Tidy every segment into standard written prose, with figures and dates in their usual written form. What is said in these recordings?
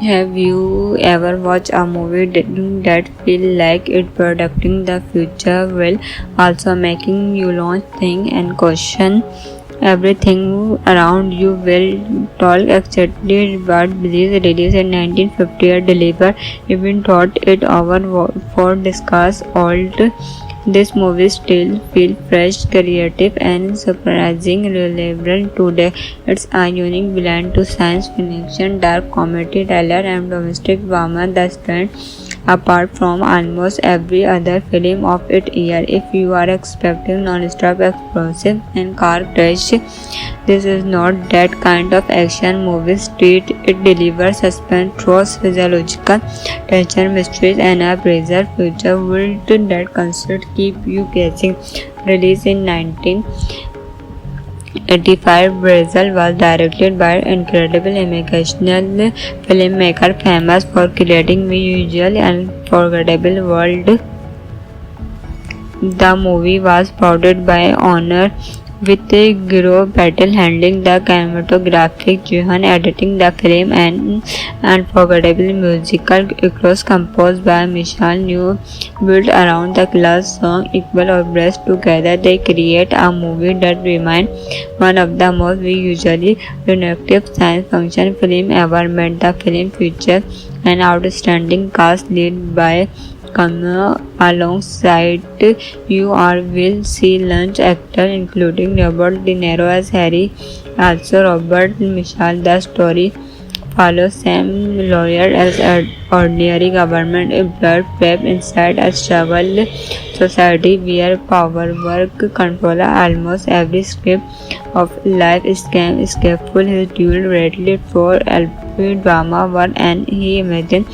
Have you ever watched a movie that feel like it predicting the future while also making you launch think and question everything around you? Will talk exactly but Belize released in 1958 deliver even thought it over for discuss old. This movie still feels fresh, creative, and surprisingly relevant today. It's a unique blend to science fiction, dark comedy, thriller, and domestic drama that stands apart from almost every other film of its year. If you are expecting non-stop explosive and car crash, this is not that kind of action movie. It delivers suspense through physiological tension, mysteries, and a bizarre future world that constantly keep you guessing. Released in 1985, Brazil was directed by incredible imaginational filmmaker famous for creating visual and unforgettable world. The movie was prouded by honor with Giro Patel handling the cinematographic, Johan editing the film, and unforgettable musical scores composed by Michelle New built around the class song Equal or Breast. Together they create a movie that remains one of the most visually innovative science fiction film ever made. The film features an outstanding cast led by Cameo alongside you will see lunch actors including Robert De Niro as Harry, also Robert Mitchell. The story follows Sam Lawyer as an ordinary government employee trapped inside a struggle society where power work control almost every script of life. Scam escapeful his dual greatly for LP drama one, and he imagined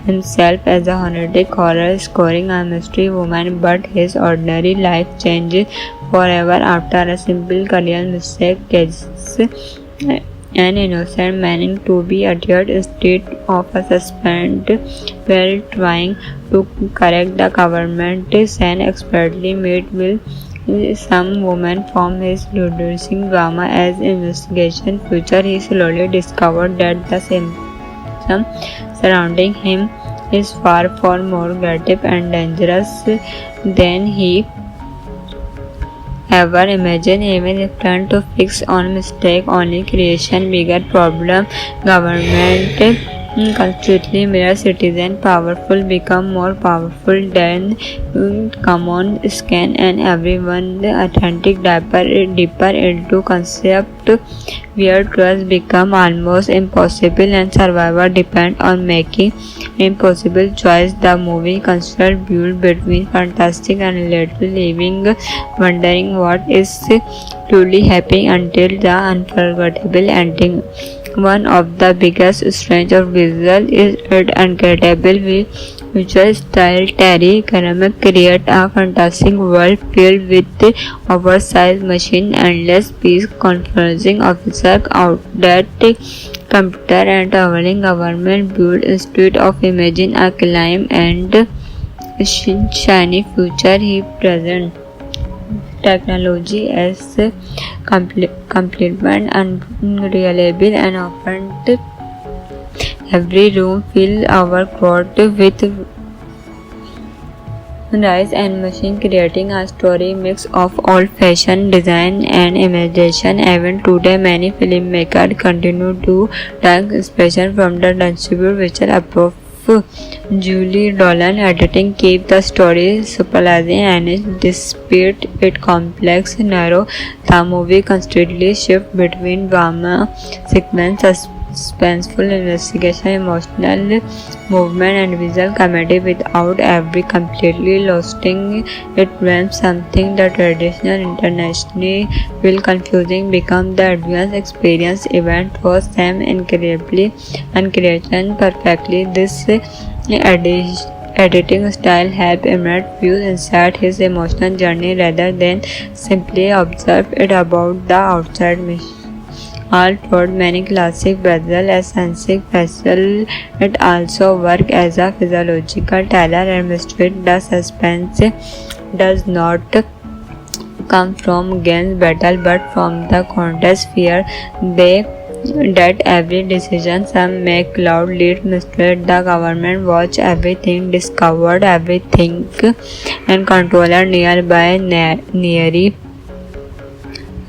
himself as a honorific horror scoring a mystery woman, but his ordinary life changes forever after a simple career mistake catches an innocent man to be adhered instead of a suspended while trying to correct the government. San expertly made will some woman from his reducing drama as investigation future. He slowly discovered that the symptom surrounding him is far more creative and dangerous than he ever imagined. Even if trying to fix on mistake only creation bigger problem. Government constantly mirror citizen powerful become more powerful than common scan and everyone authentic deeper into concept where trust become almost impossible and survival depend on making impossible choice. The movie constantly build between fantastic and relatable, leaving wondering what is truly happening until the unforgettable ending. One of the biggest strengths of visual is its incredible visual style. Terry Gilliam created a fantastic world filled with oversized machines, endless peace, confusing officers out that computer and traveling government built instead of imagine a climb and shiny future he present technology as complement unreliable and often every room feel overcrowded with rise and machine creating a story mix of old-fashioned design and imagination. Even today, many filmmakers continue to take inspiration from the distributed visual approach. Julie Dolan editing keep the story surprising and despite its complex narrow, the movie constantly shifts between drama, sequence, suspenseful investigation, emotional movement, and visual comedy without ever completely losing its realm. Something the traditional internationally will confusing become the advanced experience event for Sam incredibly and creation perfectly. This editing style helps Emmet view inside his emotional journey rather than simply observe it about the outside mission. All told, many classic visual essential vessel it also works as a physiological thriller and mystery. The suspense does not come from against battle but from the contest fear they that every decision some make cloud lead mislead the government, watch everything, discovered everything, and controller nearby nearly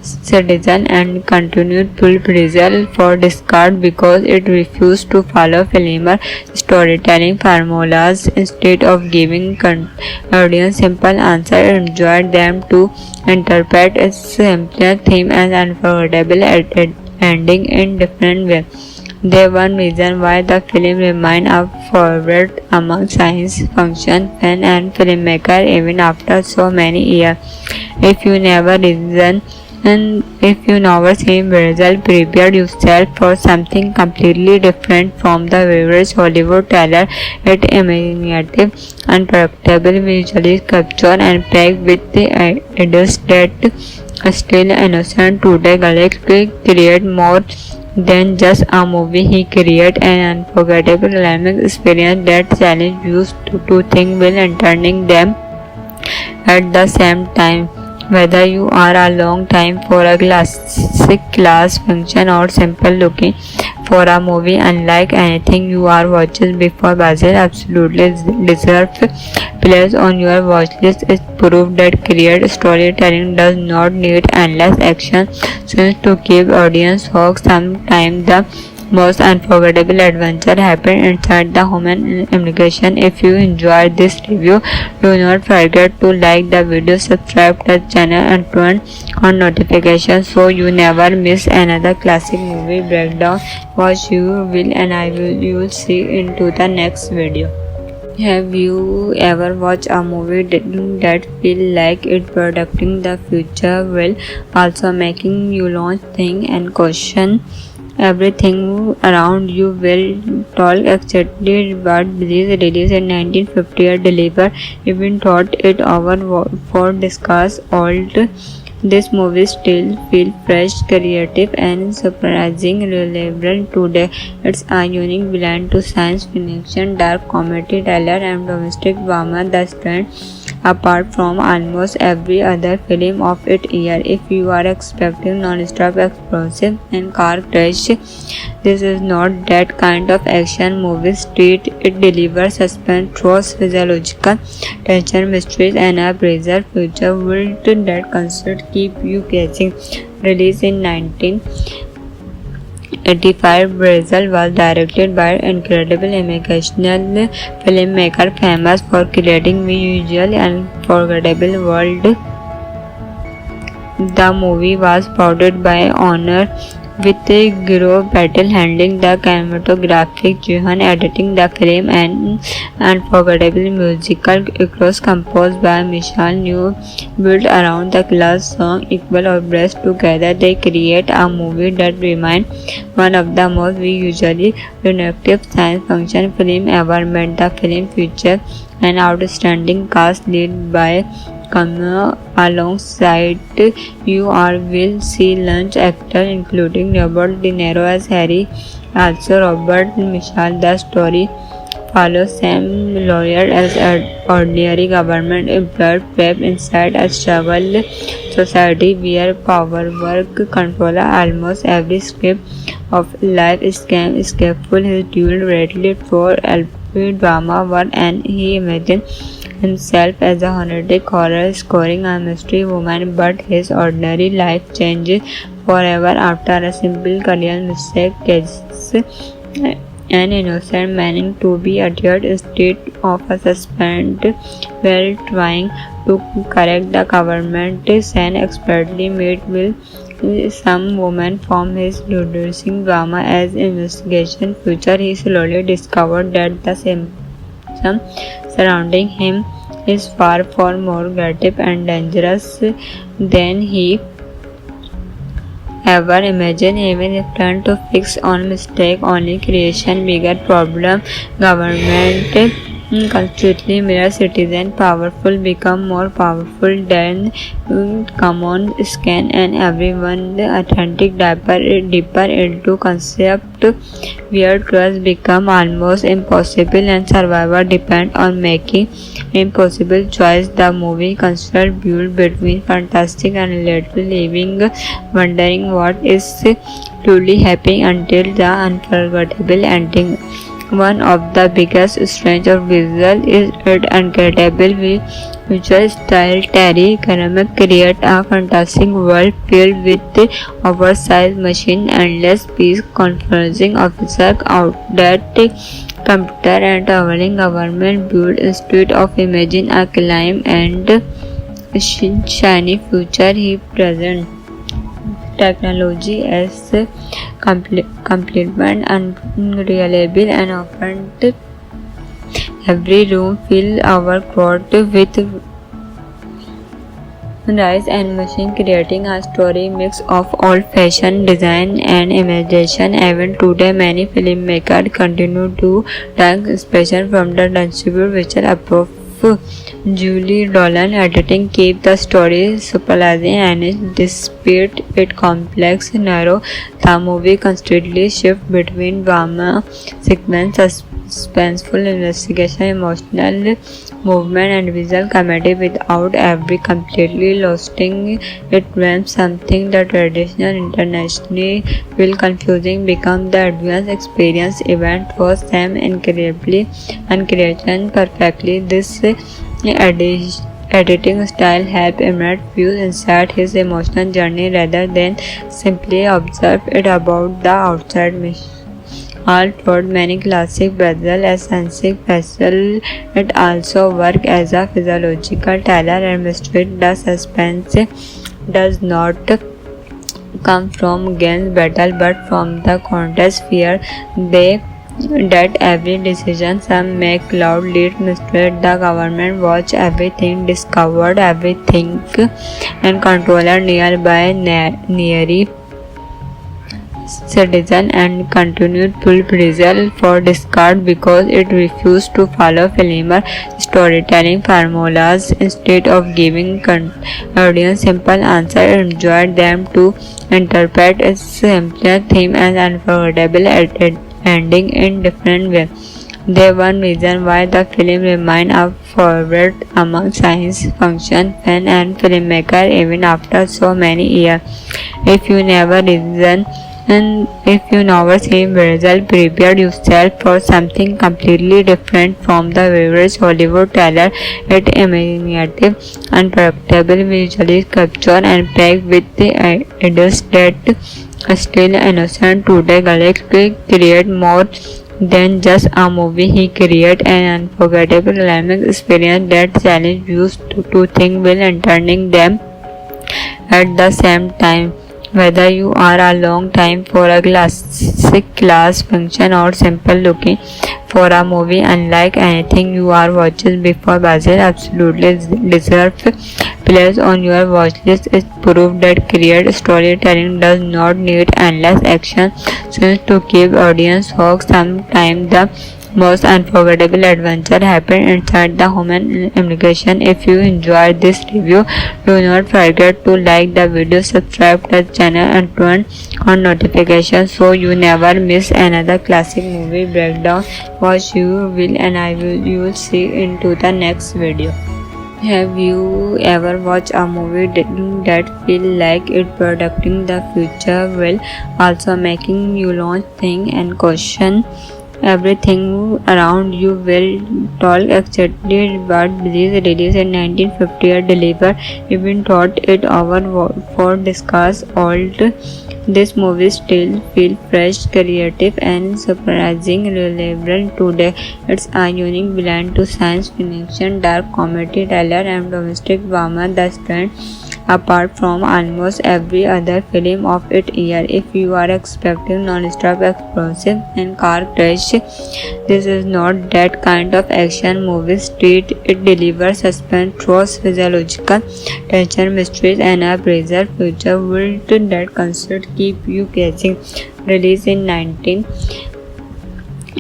citizen and continued pull pressure for discard because it refused to follow filmer storytelling formulas. Instead of giving audience simple answer, enjoyed them to interpret a simpler theme and unforgettable ending in different way. The one reason why the film remains a favorite among science fiction fans and filmmakers even after so many years. If you never reason and if you never seen Brazil, prepare yourself for something completely different from the average Hollywood trailer. It imaginative, unpredictable, visually captured and packed with the ideas that still innocent today. Galaxy create more than just a movie. He created an unforgettable dynamic experience that challenge you to think while entertaining them at the same time. Whether you are a long time for a classic class function or simple looking for a movie unlike anything you are watching before, Brazil absolutely deserves place on your watch list. Is proof that creative storytelling does not need endless action scenes to keep audience hooked. Sometimes the most unforgettable adventure happened inside the human imagination. If you enjoyed this review, do not forget to like the video, subscribe to the channel and turn on notifications so you never miss another classic movie breakdown. Watch you will and you will see into the next video. Have you ever watched a movie that feel like it predicting the future while also making you launch think and question everything around you? Will talk exactly but this release in 1958 deliver even thought it over for discuss old. This movie still feels fresh, creative and surprising relevant today. It's a unique blend to science fiction, dark comedy, thriller and domestic drama that stands apart from almost every other film of its year. If you are expecting non-stop explosive and car crash, this is not that kind of action movie. It delivers suspense, thrills, physiological tension, mysteries, and a bizarre future world that concept keep you guessing. Released in 1985, Brazil was directed by incredible imaginational filmmaker famous for creating visual and unforgettable world. The movie was produced by Honor with Giro Battle handling the cinematographic, Johan editing the film, and unforgettable musical across composed by Michel New built around the class song Equal or Breast. Together they create a movie that remains one of the most visually innovative science fiction film ever made. The film features an outstanding cast led by Cameo alongside you will see lunch actors including Robert De Niro as Harry, also Robert Michel. The story follows Sam Lawyer as an ordinary government employee trapped inside a struggle society where power work control almost every script of life. Scam escapeful his dual readily for LP drama one and he imagined himself as a honorific horror scoring a mystery woman, but his ordinary life changes forever after a simple career mistake catches an innocent man to be adhered instead of a suspended while trying to correct the government. Sen expertly made will some woman from his reducing drama as investigation future. He slowly discovered that the symptom surrounding him is far more creative and dangerous than he ever imagined. Even if trying to fix on mistake only creation bigger problem, government constantly mirror citizen powerful become more powerful than common scan and everyone authentic deeper into concept where trust become almost impossible and survivor depend on making impossible choice. The movie considered built between fantastic and relatable, leaving wondering what is truly happening until the unforgettable ending. One of the biggest strengths of visual is its incredible visual style. Terry Gilliam created a fantastic world filled with oversized machines, endless space, confusing officers, outdated computer, and traveling government built instead of imagine a climb and shiny future. He presents technology as complement unreliable and often every room fill overcrowded with rice and machine, creating a story mix of old-fashioned design and imagination. Even today, many filmmakers continue to take inspiration from the distributed visual approach. Julie Dolan editing keep the story surprising and despite its complex narrow, the movie constantly shifts between drama sequence, suspenseful investigation, emotional movement, and visual comedy without ever completely losing its realm. Something the traditional internationally will confusing become the advanced experience event for Sam incredibly and creation perfectly. This editing style helps Emmet view inside his emotional journey rather than simply observe it about the outside mission. All throughout many classic visual essential vessel, it also works as a physiological thriller and mystery. The suspense does not come from Gen's battle but from the contest fear that every decision some make cloud lead misled the government watch everything discovered everything and controller nearby nearly citizen and continued full prison for discard because it refused to follow filmer storytelling formulas. Instead of giving audience simple answer, it enjoyed them to interpret its simpler theme and unforgettable ending in different way. The one reason why the film remains a favorite among science fiction fans and filmmakers even after so many years. If you never seen result, prepare yourself for something completely different from the average Hollywood trailer. It imaginative, unpredictable, visually captured and packed with the ideas that still innocent today. Galaxy create more than just a movie. He created an unforgettable dynamic experience that challenge you to think while entertaining them at the same time. Whether you are a long time for a classic class function or simple looking for a movie unlike anything you are watching before, Basil absolutely deserves place on your watch list. Is proof that creative storytelling does not need endless action scenes to keep audience hooked. Sometimes the most unforgettable adventure happen inside the human imagination. If you enjoyed this review, do not forget to like the video, subscribe to the channel and turn on notifications so you never miss another classic movie breakdown. Watch you will and you will see into the next video. Have you ever watched a movie that feel like it predicting the future while also making you launch, think and question everything around you? Will talk excited but release in 1958 deliver even thought it over for discuss old. This movie still feel fresh, creative and surprising relevant today. It's a unique blend to science fiction, dark comedy, thriller and domestic drama that stands apart from almost every other film of its year. If you are expecting non-stop explosive and car crash, this is not that kind of action movie. It delivers suspense, thrills, physiological tension, mysteries and a bizarre future world that concept keep you guessing. Released in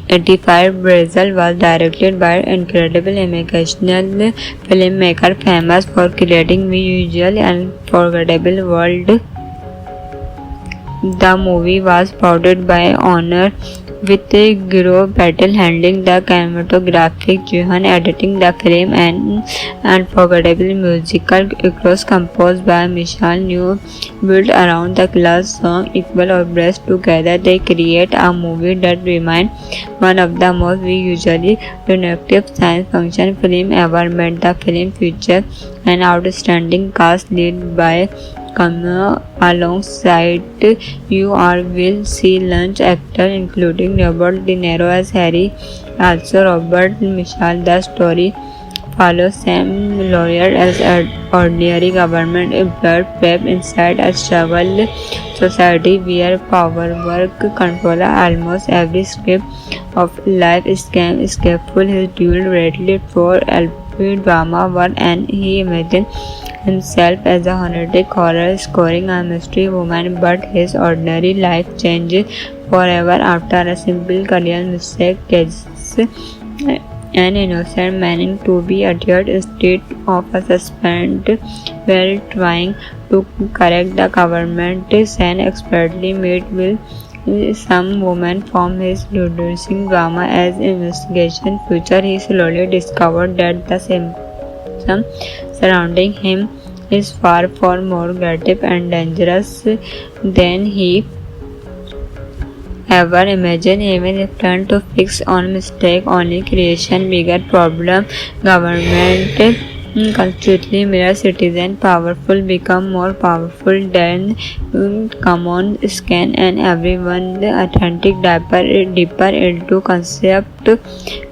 1985, Brazil was directed by incredible imaginational filmmaker famous for creating visual and unforgettable world. The movie was produced by Honor with Giro Battle handling the cinematographic, Johan editing the film, and unforgettable musical scores composed by Michel New built around the class song Equal or Breast. Together they create a movie that remains one of the most visually innovative science fiction films ever made. The film features an outstanding cast led by Cameo alongside you will see lunch actors including Robert De Niro as Harry, also Robert Michel. The story follows Sam Lawyer as an ordinary government employee trapped inside a struggle society where power work control almost every script of life. Scam escapeful his dual readily for LP drama one, and he imagines himself as a honorific horror scoring a mystery woman, but his ordinary life changes forever after a simple career mistake catches an innocent man into be adhered state of a suspense while trying to correct the government. Sen expertly made will some woman from his reducing drama as investigation future. He slowly discovered that the symptom surrounding him is far more creative and dangerous than he ever imagined. Even if trying to fix on mistake only creation bigger problem. Government constantly mirror citizen powerful become more powerful than common scan, and everyone the authentic deeper into concept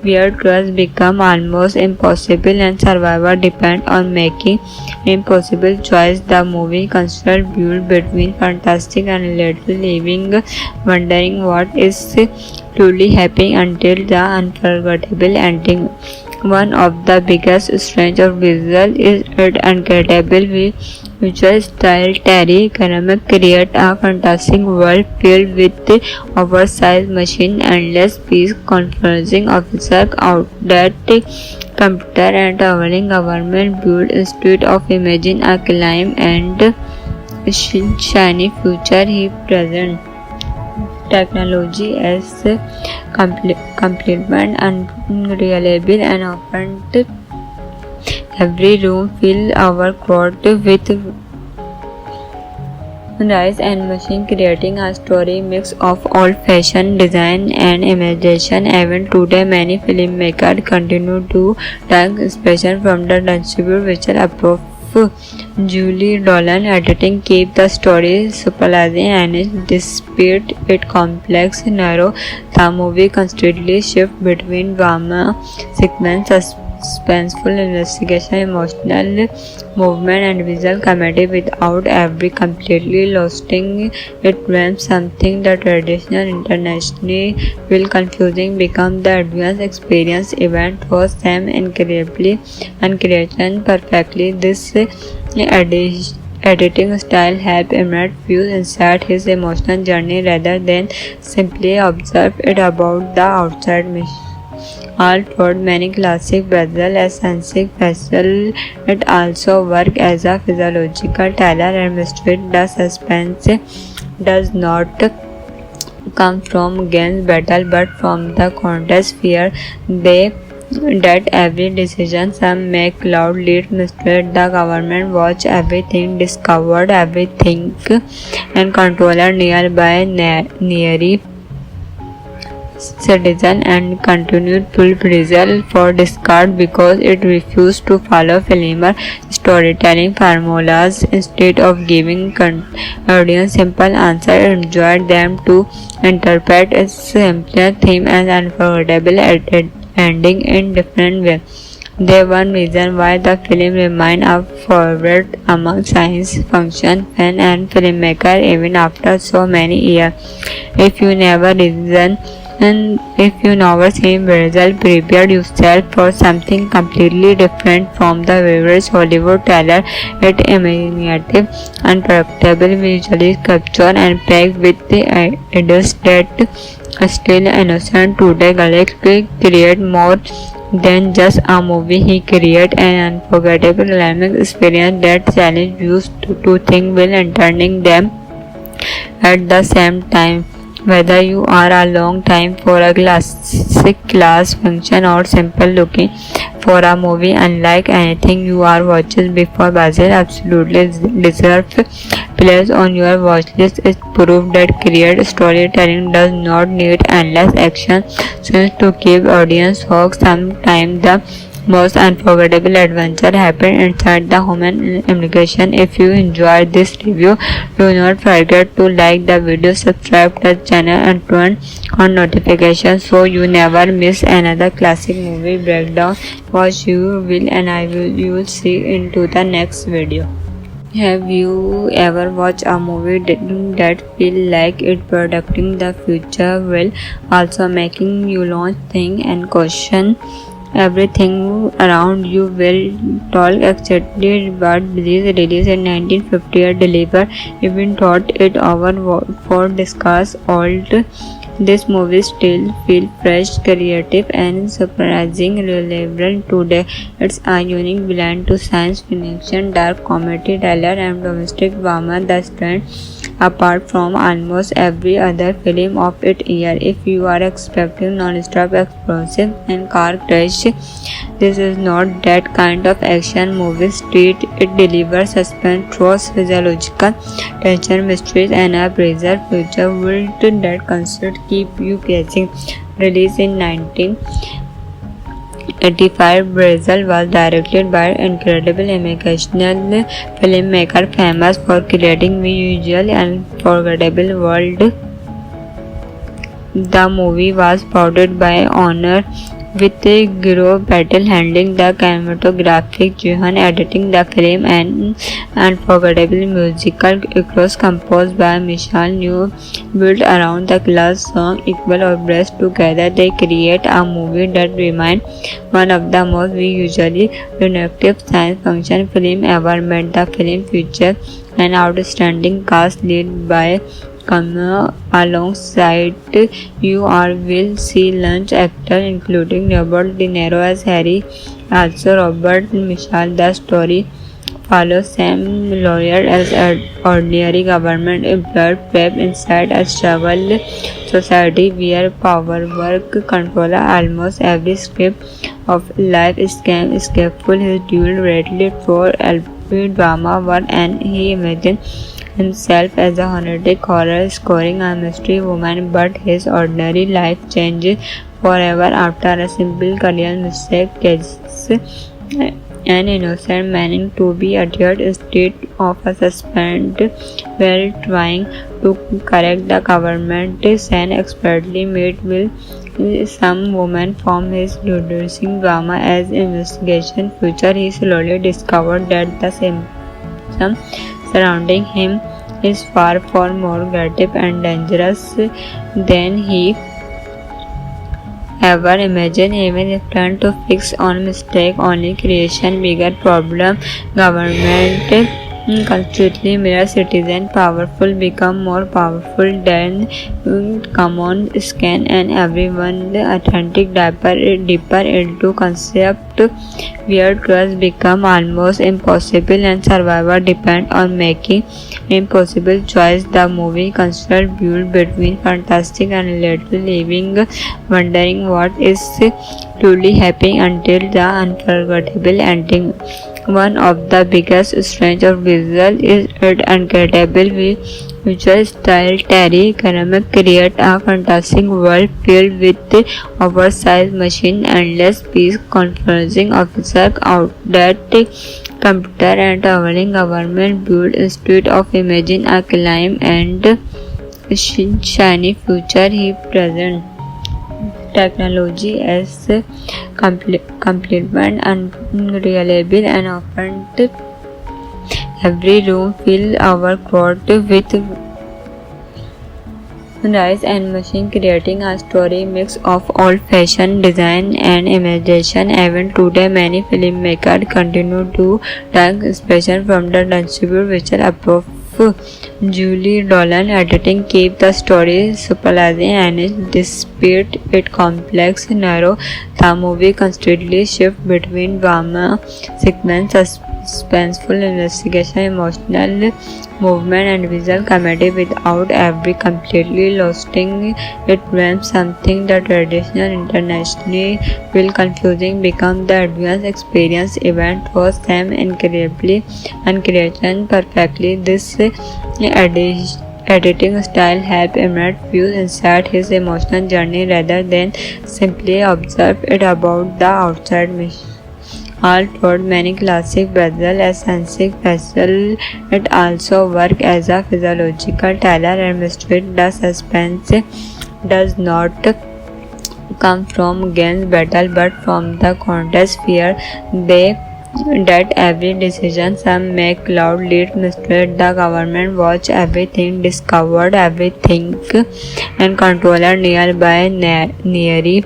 where trust become almost impossible and survival depend on making impossible choice. The movie considered build between fantastic and little leaving wondering what is truly happening until the unforgettable ending. One of the biggest strengths of visual is its incredible visual style. Terry Gilliam created a fantastic world filled with oversized machines, endless peace, confusing officers, outdated computer, and traveling government built instead of imagine a climb and shiny future. He present technology as complement and reliable and often every room fill our crowd with rice and machine, creating a story mix of old-fashioned design and imagination. Even today, many filmmakers continue to take inspiration from the distributed visual approach. Julie Dolan editing keep the story surprising and despite its complex narrow, the movie constantly shifts between drama, sequence, suspenseful investigation, emotional movement, and visual comedy without ever completely losing it when something the traditional internationally will confusing become the advanced experience. Event was Sam incredibly and creation perfectly. This editing style helped Emmet view inside his emotional journey rather than simply observe it about the outside mission. All taught many classic vessel as scientific vessel. It also works as a physiological thriller and mystery. The suspense does not come from Gain's battle but from the contest fear that every decision some make cloud lead mystery. The government watch everything, discovered everything, and controller nearby nearly citizen and continued to prison for discard because it refused to follow familiar storytelling formulas. Instead of giving audience simple answers, enjoyed them to interpret a simpler theme and unforgettable ending in different ways. They one reason why the film remains a favorite among science fiction fans and filmmakers even after so many years. If you never reason And if you never seen Brazil, prepare yourself for something completely different from the average Hollywood trailer. It imaginative, unpredictable, visually captured, and packed with the ideas that still innocent today. Galaxy create more than just a movie. He created an unforgettable learning experience that challenged you to think while entertaining them at the same time. Whether you are a long time for a classic class function or simple looking for a movie unlike anything you are watching before, Brazil absolutely deserves place on your watch list. Is proof that creative storytelling does not need endless action scenes to keep audience hooked. Sometimes the most unforgettable adventure happen inside the human imagination. If you enjoyed this review, do not forget to like the video, subscribe to the channel and turn on notifications so you never miss another classic movie breakdown. Watch you will and you will see into the next video. Have you ever watched a movie that feel like it predicting the future while also making you launch think and question everything around you? Will talk exactly but this release in 1958 deliver even thought it over for discuss old. This movie still feel fresh, creative and surprising relevant today. It's a unique blend to science fiction, dark comedy, thriller and domestic drama that stands apart from almost every other film of its year. If you are expecting non-stop explosive and car crash, this is not that kind of action movie. It delivers suspense through physiological tension, mysteries and a bizarre future world that constant keep you guessing. Released in 1985, Brazil was directed by incredible imaginational filmmaker famous for creating visual and unforgettable world. The movie was powered by Honor with Giro Battle handling the cinematographic, Johan editing the film and unforgettable musical across composed by Michel New built around the class song Equal or Breast. Together they create a movie that remains one of the most visually innovative science fiction film ever made. The film features an outstanding cast led by alongside you will see lunch actors including Robert De Niro as Harry, also Robert Michel. The story follows Sam Lawyer as an ordinary government employee trapped inside a struggle society where power work control almost every script of life. Scam escapeful his dual greatly for LP drama work and he imagined himself as a honorific horror scoring a mystery woman, but his ordinary life changes forever after a simple career mistake catches an innocent man to be adhered state of a suspend while trying to correct the government. Sen expertly made will some woman from his reducing drama as investigation future. He slowly discovered that the symptom surrounding him is far more aggressive and dangerous than he ever imagined. Even if trying to fix on mistake only creation bigger problem. Government constantly mirror citizen powerful become more powerful than common scan and everyone the authentic deeper into concept where trust become almost impossible and survivor depend on making impossible choice. The movie constantly built between fantastic and relatable, leaving wondering what is truly happening until the unforgettable ending. One of the biggest strengths of visual is its incredible visual style. Terry Gilliam created a fantastic world filled with oversized machines, endless peace conferencing officers, outdated computer and towering government built instead of imagine a climb and shiny future. He present technology as complement unreliable and often every room filled overcrowded with Rise and machine creating a story mix of old-fashioned design and imagination. Even today, many filmmakers continue to take inspiration from the distributed visual approach. Julie Dolan editing keep the story surprising and despite its complex narrow, the movie constantly shifts between drama, sequence, suspenseful investigation, emotional movement and visual comedy without ever completely losing its realm. Something the traditional internationally will confusing become the advanced experience event was them incredibly and creation perfectly. This editing style help Emmet view inside his emotional journey rather than simply observe it about the outside mission. Although many classic Brazil eccentric vessel, it also works as a physiological thriller and mystery. The suspense does not come from against battle but from the contest fear they that every decision some make cloud lead mystery. The government watch everything, discovered everything and controller nearby nearly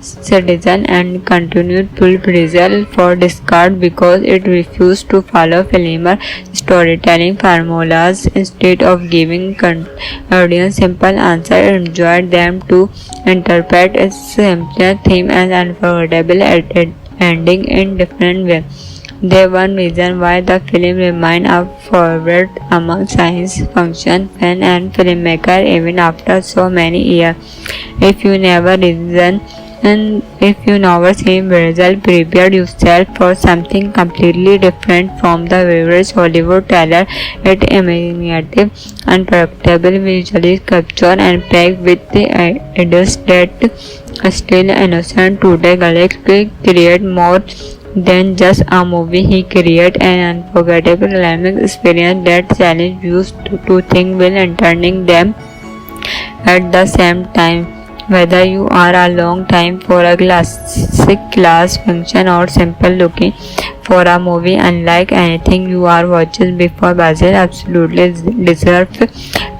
citizen and continued full Brazil for discard because it refused to follow filmer storytelling formulas. Instead of giving audience simple answer, enjoyed them to interpret its simpler theme and unforgettable ending in different way. The one reason why the film remains a favorite among science fiction fans and filmmakers even after so many years. If you never reason and if you never seen Brazil, prepare yourself for something completely different from the average Hollywood trailer. It imaginative, unpredictable, visually captured and packed with the ideas that still innocent today. Galaxy create more than just a movie. He created an unforgettable dynamic experience that challenge you to think while entertaining them at the same time. Whether you are a long time for a classic class function or simple looking for a movie unlike anything you are watching before, Brazil absolutely deserves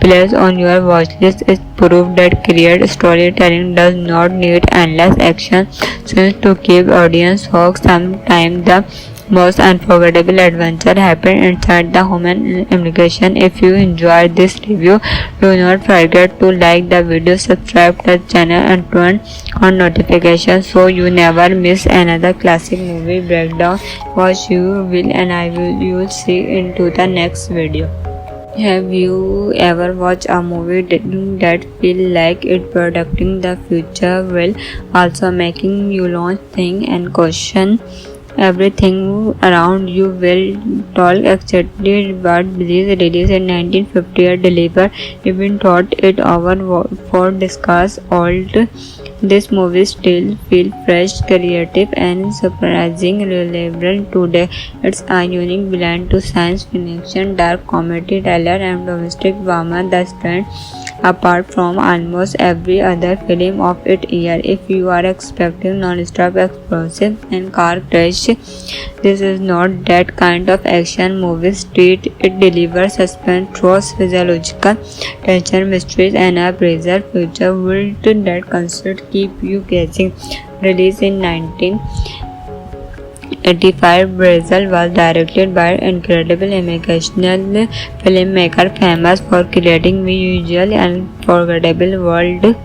place on your watch list. Is proof that creative storytelling does not need endless action scenes to keep audience hooked. Sometimes the most unforgettable adventure happened inside the human immigration. If you enjoyed this review, do not forget to like the video, subscribe to the channel and turn on notifications so you never miss another classic movie breakdown. Watch you will and I will you will see into the next video. Have you ever watched a movie that feel like it predicting the future while also making you launch think and question everything around you? Will talk exactly but this release in 1958 deliver even thought it over for discuss old. This movie still feel fresh, creative and surprising relevant today. It's a unique blend to science fiction, dark comedy, thriller and domestic drama that stand apart from almost every other film of its year. If you are expecting non-stop explosive and car crash, this is not that kind of action movie. It delivers suspense, thrills, physiological tension, mysteries, and a bizarre future world that constantly keep you guessing. Released in 1985, Brazil was directed by incredible imaginational filmmaker famous for creating visual and unforgettable world.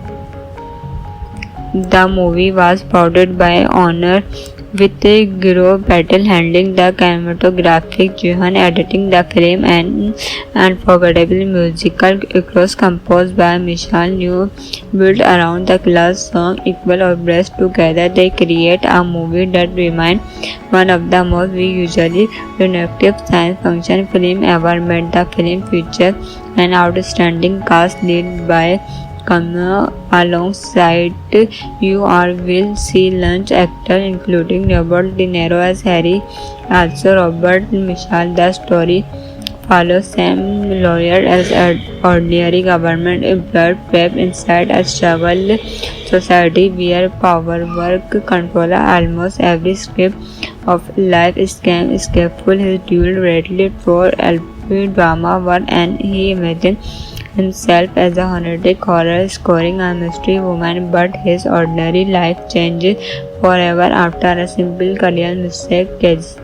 The movie was produced by Honor with Giro Battle handling the cinematographic, Johan editing the film and unforgettable musical across composed by Michel New built around the class song Equal or Breast. Together they create a movie that remains one of the most visually innovative science fiction film ever made. The film features an outstanding cast led by Cameo alongside you will see lunch actors including Robert De Niro as Harry, also Robert Michel. The story follows Sam Lawyer as an ordinary government employee trapped inside a struggle society where power work control almost every script of life. Scam escapeful his dual readily for LP drama work and he imagines himself as a honorific horror scoring a mystery woman, but his ordinary life changes forever after a simple career mistake catches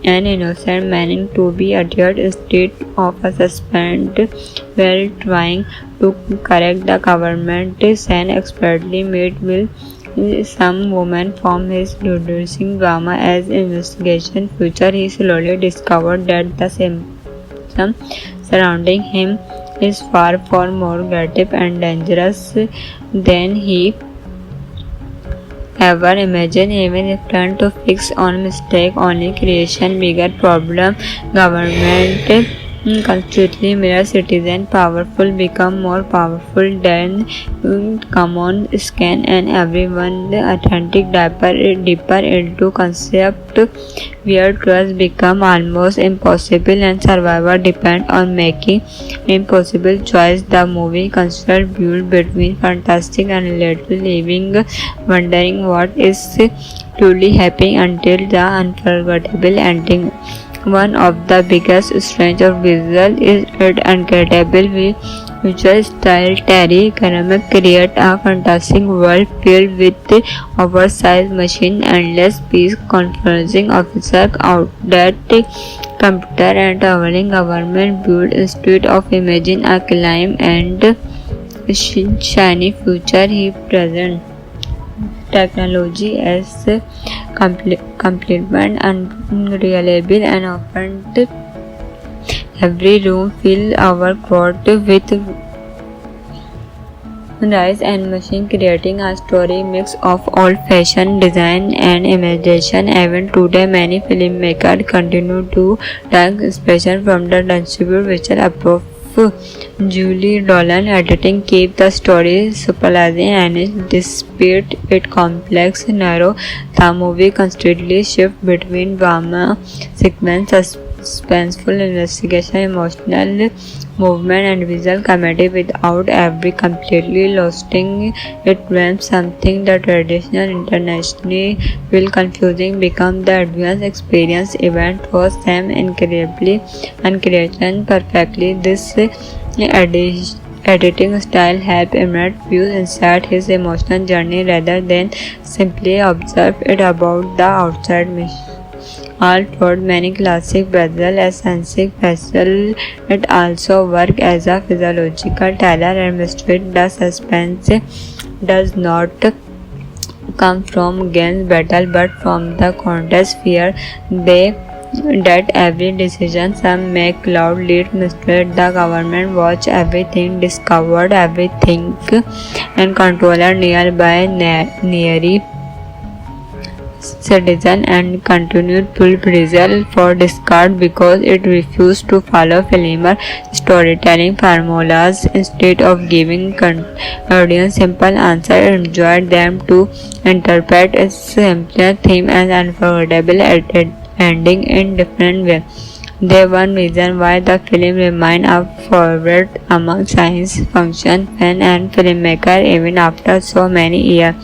an innocent man into be adhered state of a suspense while trying to correct the government and expertly made will some woman from his reducing drama as investigation future. He slowly discovered that the symptom surrounding him is far more creative and dangerous than he ever imagined. Even if trying to fix on mistake only creation bigger problem, government constantly mirror citizen powerful become more powerful than common scan and everyone authentic deeper into concept where trust become almost impossible and survivor depend on making impossible choice. The movie considered build between fantastic and relatable, leaving wondering what is truly happening until the unforgettable ending. One of the biggest strengths of visual is its incredible visual style. Terry Gilliam created a fantastic world filled with oversized machines, endless peace conferencing officers, outdated computer and traveling government built instead of imagine a climb and shiny future he present technology as complement unreliable and often every room fill our crowd with rise and machine creating a story mix of old-fashioned design and imagination. Even today many filmmakers continue to take inspiration from the distributed visual approach. Julie Dolan editing keep the story surprising and despite its complex narrow, the movie constantly shifts between drama sequence, suspenseful investigation, emotional movement and visual comedy without ever completely losing it when something the traditional internationally will confusing become the advanced experience event was them incredibly and creation perfectly. This editing style help Emmet view inside his emotional journey rather than simply observe it about the outside mission. All throughout many classic Brazil as scientific vessel, it also works as a physiological thriller and mystery. The suspense does not come from Gain's battle but from the contest fear that every decision some make cloud lead mislead the government watch everything discovered everything and controller nearby nearly citizen and continued full prison for discard because it refused to follow familiar storytelling formulas. Instead of giving audience simple answers, enjoyed them to interpret a simpler theme and unforgettable ending in different ways. They one reason why the film remains a favorite among science fiction fans and filmmakers even after so many years.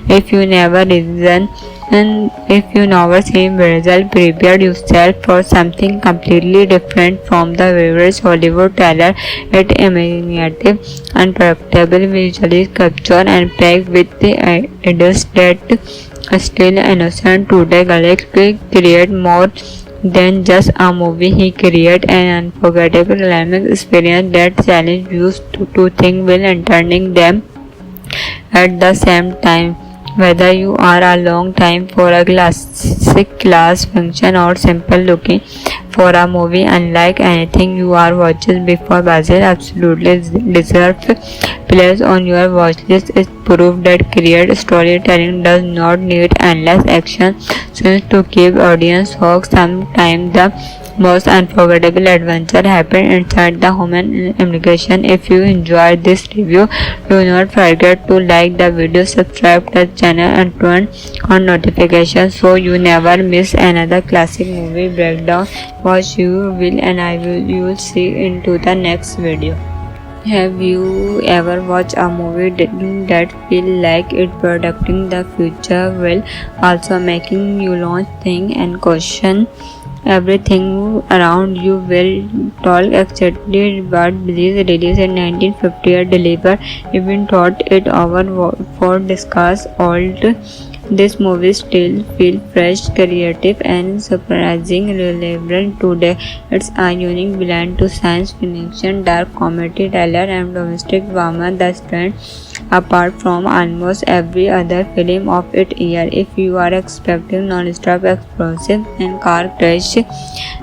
If you never reason and if you never seen Brazil, prepare yourself for something completely different from the average Hollywood trailer. It imaginative, unpredictable, visually captured and packed with the ideas that still innocent today. Galaxy create more than just a movie. He created an unforgettable dynamic experience that challenge you to think while entertaining them at the same time. Whether you are a long time for a classic class function or simple looking for a movie unlike anything you are watching before, Brazil absolutely deserves place on your watch list. Is proof that creative storytelling does not need endless action scenes to keep audience hooked. Sometimes the most unforgettable adventure happen inside the human imagination. If you enjoyed this review, do not forget to like the video, subscribe to the channel and turn on notifications so you never miss another classic movie breakdown. Watch you will and you will see into the next video. Have you ever watched a movie that feel like it predicting the future while also making you launch think and question Everything around you will talk exactly what Belize released in 1958 delivered. Even thought it over for discuss old. This movie still feels fresh, creative, and surprisingly relevant today. It's a unique blend to science fiction, dark comedy, thriller, and domestic drama that stands apart from almost every other film of its year. If you are expecting non-stop explosive and car crash,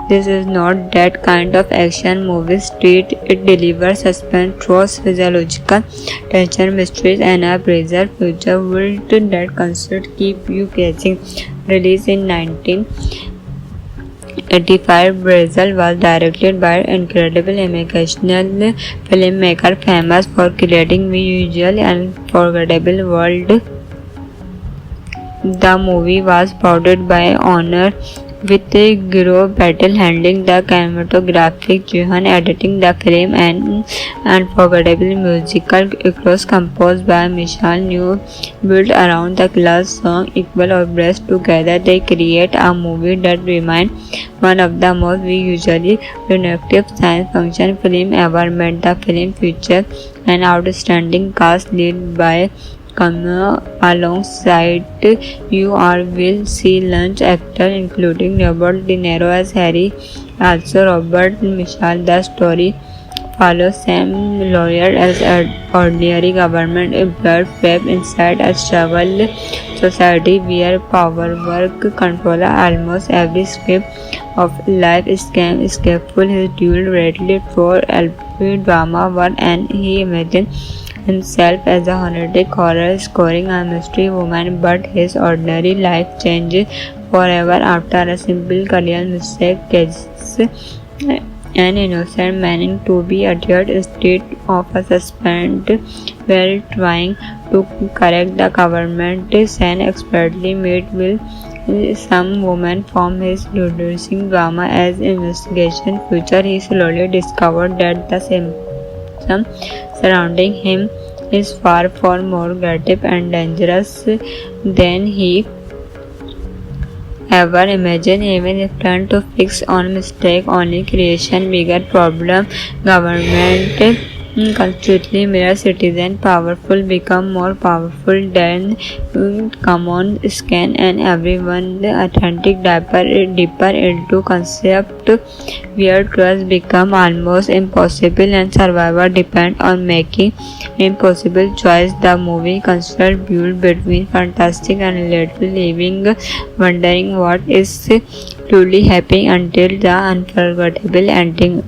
this is not that kind of action movie. It delivers suspense, through physiological tension, mysteries, and a bizarre future world that constantly keep you guessing. Released in 1985, Brazil was directed by incredible imaginational filmmaker famous for creating visual and unforgettable world. The movie was prouded by honor with Giro Battle handling the cinematographic, Johan editing the film, and unforgettable musical scores composed by Michel New built around the class song Equal or Breast. Together they create a movie that remains one of the most visually innovative science fiction films ever made. The film features an outstanding cast led by Cameo. Alongside you will see lunch actors including Robert De Niro as Harry, also Robert Mitchell. The story follows Sam Lawyer as an ordinary government employee trapped inside a struggle society where power work control almost every step of life. Scam escapeful his dual greatly for LP drama one, and he imagined himself as a honorific horror scoring a mystery woman, but his ordinary life changes forever after a simple career mistake catches an innocent man to be adhered instead of a suspended while trying to correct the government. Sen expertly made with some woman from his reducing drama as investigation future. He slowly discovered that the symptom surrounding him is far more creative and dangerous than he ever imagined. Even if trying to fix on mistake only creation bigger problem. Government constantly mirror citizen powerful become more powerful than common scan, and everyone authentic deeper into concept where trust become almost impossible and survival depend on making impossible choice. The movie constantly build between fantastic and relatable, leaving wondering what is truly happening until the unforgettable ending.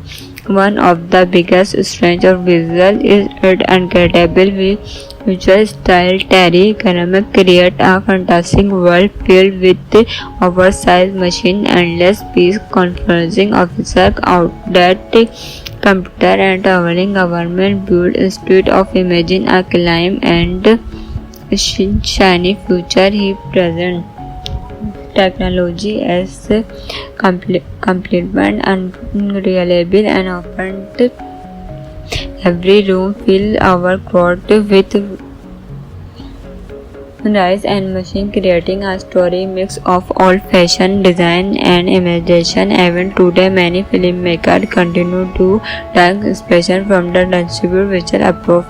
One of the biggest strengths of visual is its incredible visual style. Terry Gilliam created a fantastic world filled with oversized machines, endless peace, confusing officers, outdated computer, and traveling government built instead of imagine a climb and shiny future. He present technology as complement and reliable and often every room feel overcrowded with rice and machine, creating a story mix of old-fashioned design and imagination. Even today, many filmmakers continue to take inspiration from the distributed visual approach.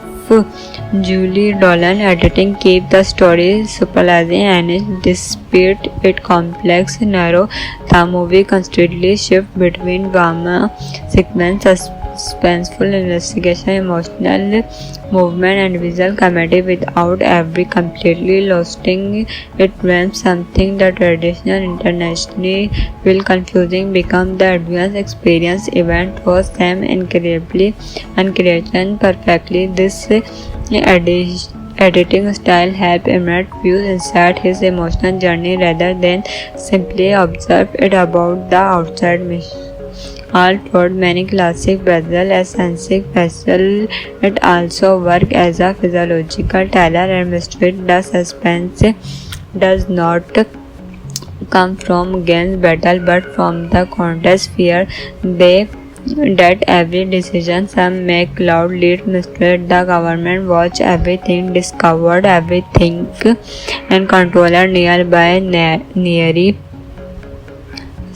Julie Dolan editing keep the story surprising and despite its complex narrow, the movie constantly shifts between drama, sequence, suspenseful investigation, emotional movement, and visual comedy without ever completely losing its realm. Something the traditional internationally will confusing become the advanced experience event was them incredibly and creation perfectly. This editing style helped Emmet view inside his emotional journey rather than simply observe it about the outside mission. All taught many classic Brazil eccentric vessel. It also works as a physiological thriller and mystery. The suspense does not come from against battle but from the contest fear they that every decision some make cloud lead misled the government watch everything discovered everything and controller nearby nearly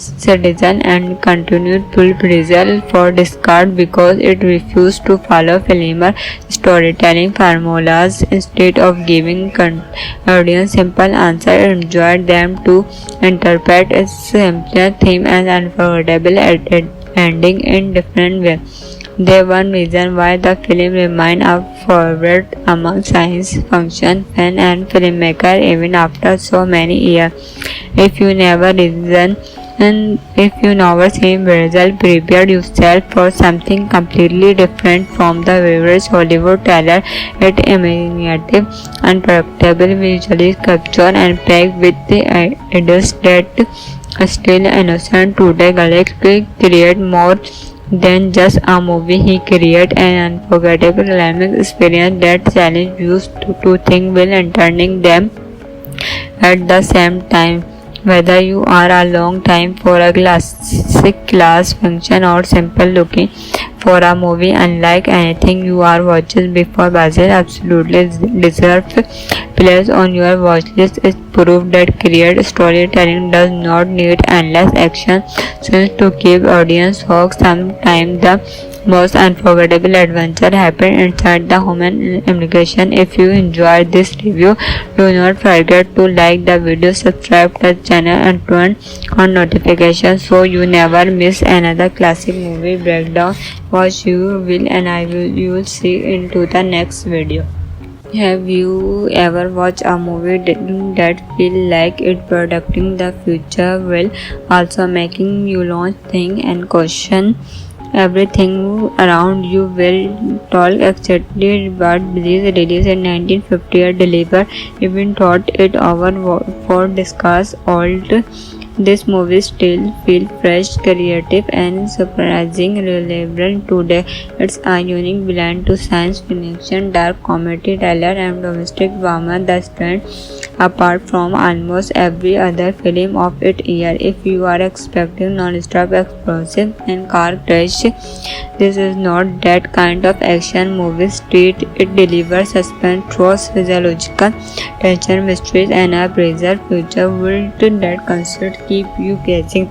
citizen and continued full prison for discard because it refused to follow filmer storytelling formulas. Instead of giving audience simple answers, enjoyed them to interpret a simpler theme and unforgettable ending in different ways. The one reason why the film remains a favorite among science fiction fans and filmmakers even after so many years. If you never reason and if you never seen Brazil, prepare yourself for something completely different from the average Hollywood trailer. It imaginative, unpredictable, visually captured and packed with the ideas that still innocent today. Galaxy create more than just a movie. He created an unforgettable climax experience that challenged you to think while entertaining them at the same time. Whether you are a long time for a classic class function or simple looking for a movie unlike anything you are watching before, Brazil absolutely deserves place on your watch list. Is proof that creative storytelling does not need endless action scenes to keep audience hooked. Sometimes the most unforgettable adventure happen inside the human imagination. If you enjoyed this review, do not forget to like the video, subscribe to the channel and turn on notifications so you never miss another classic movie breakdown. Watch you will and you will see into the next video. Have you ever watched a movie that feel like it predicting the future while also making you launch think and question everything around you? Will talk exactly but this release in 1958 deliver even thought it over for discuss old. This movie still feels fresh, creative and surprisingly relevant today. It's a unique blend to science fiction, dark comedy, thriller and domestic drama that stands apart from almost every other film of its year. If you are expecting non-stop explosive and car crash, this is not that kind of action movie. It delivers suspense through physiological tension, mysteries and a bizarre future world that concept keep you guessing.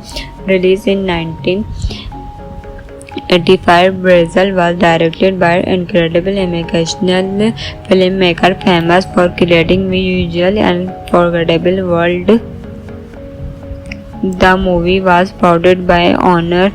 Released in 1985, Brazil was directed by incredible imaginational filmmaker famous for creating visual and unforgettable world. The movie was produced by Honor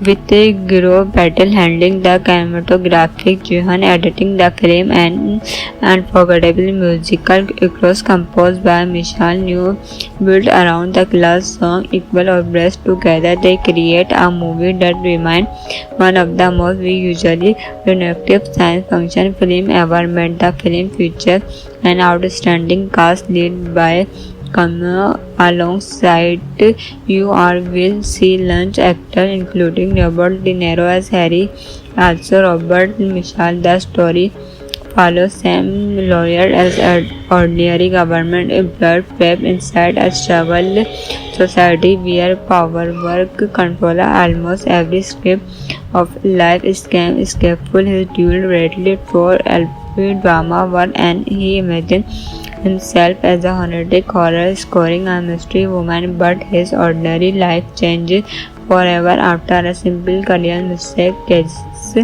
with Giro Battle handling the cinematographic, Johan editing the film and unforgettable musical across composed by Michel New built around the class song Equal or Breast. Together they create a movie that remains one of the most visually innovative science fiction film ever made. The film features an outstanding cast led by Cameo alongside you will see lunch actors including Robert De Niro as Harry, also Robert Michel. The story follows Sam Lawyer as an ordinary government employee trapped inside a troubled society where power work control almost every step of life. Scam escapeful his dual greatly for LP drama one and he imagined himself as a horrific horror scoring a mystery woman, but his ordinary life changes forever after a simple career mistake catches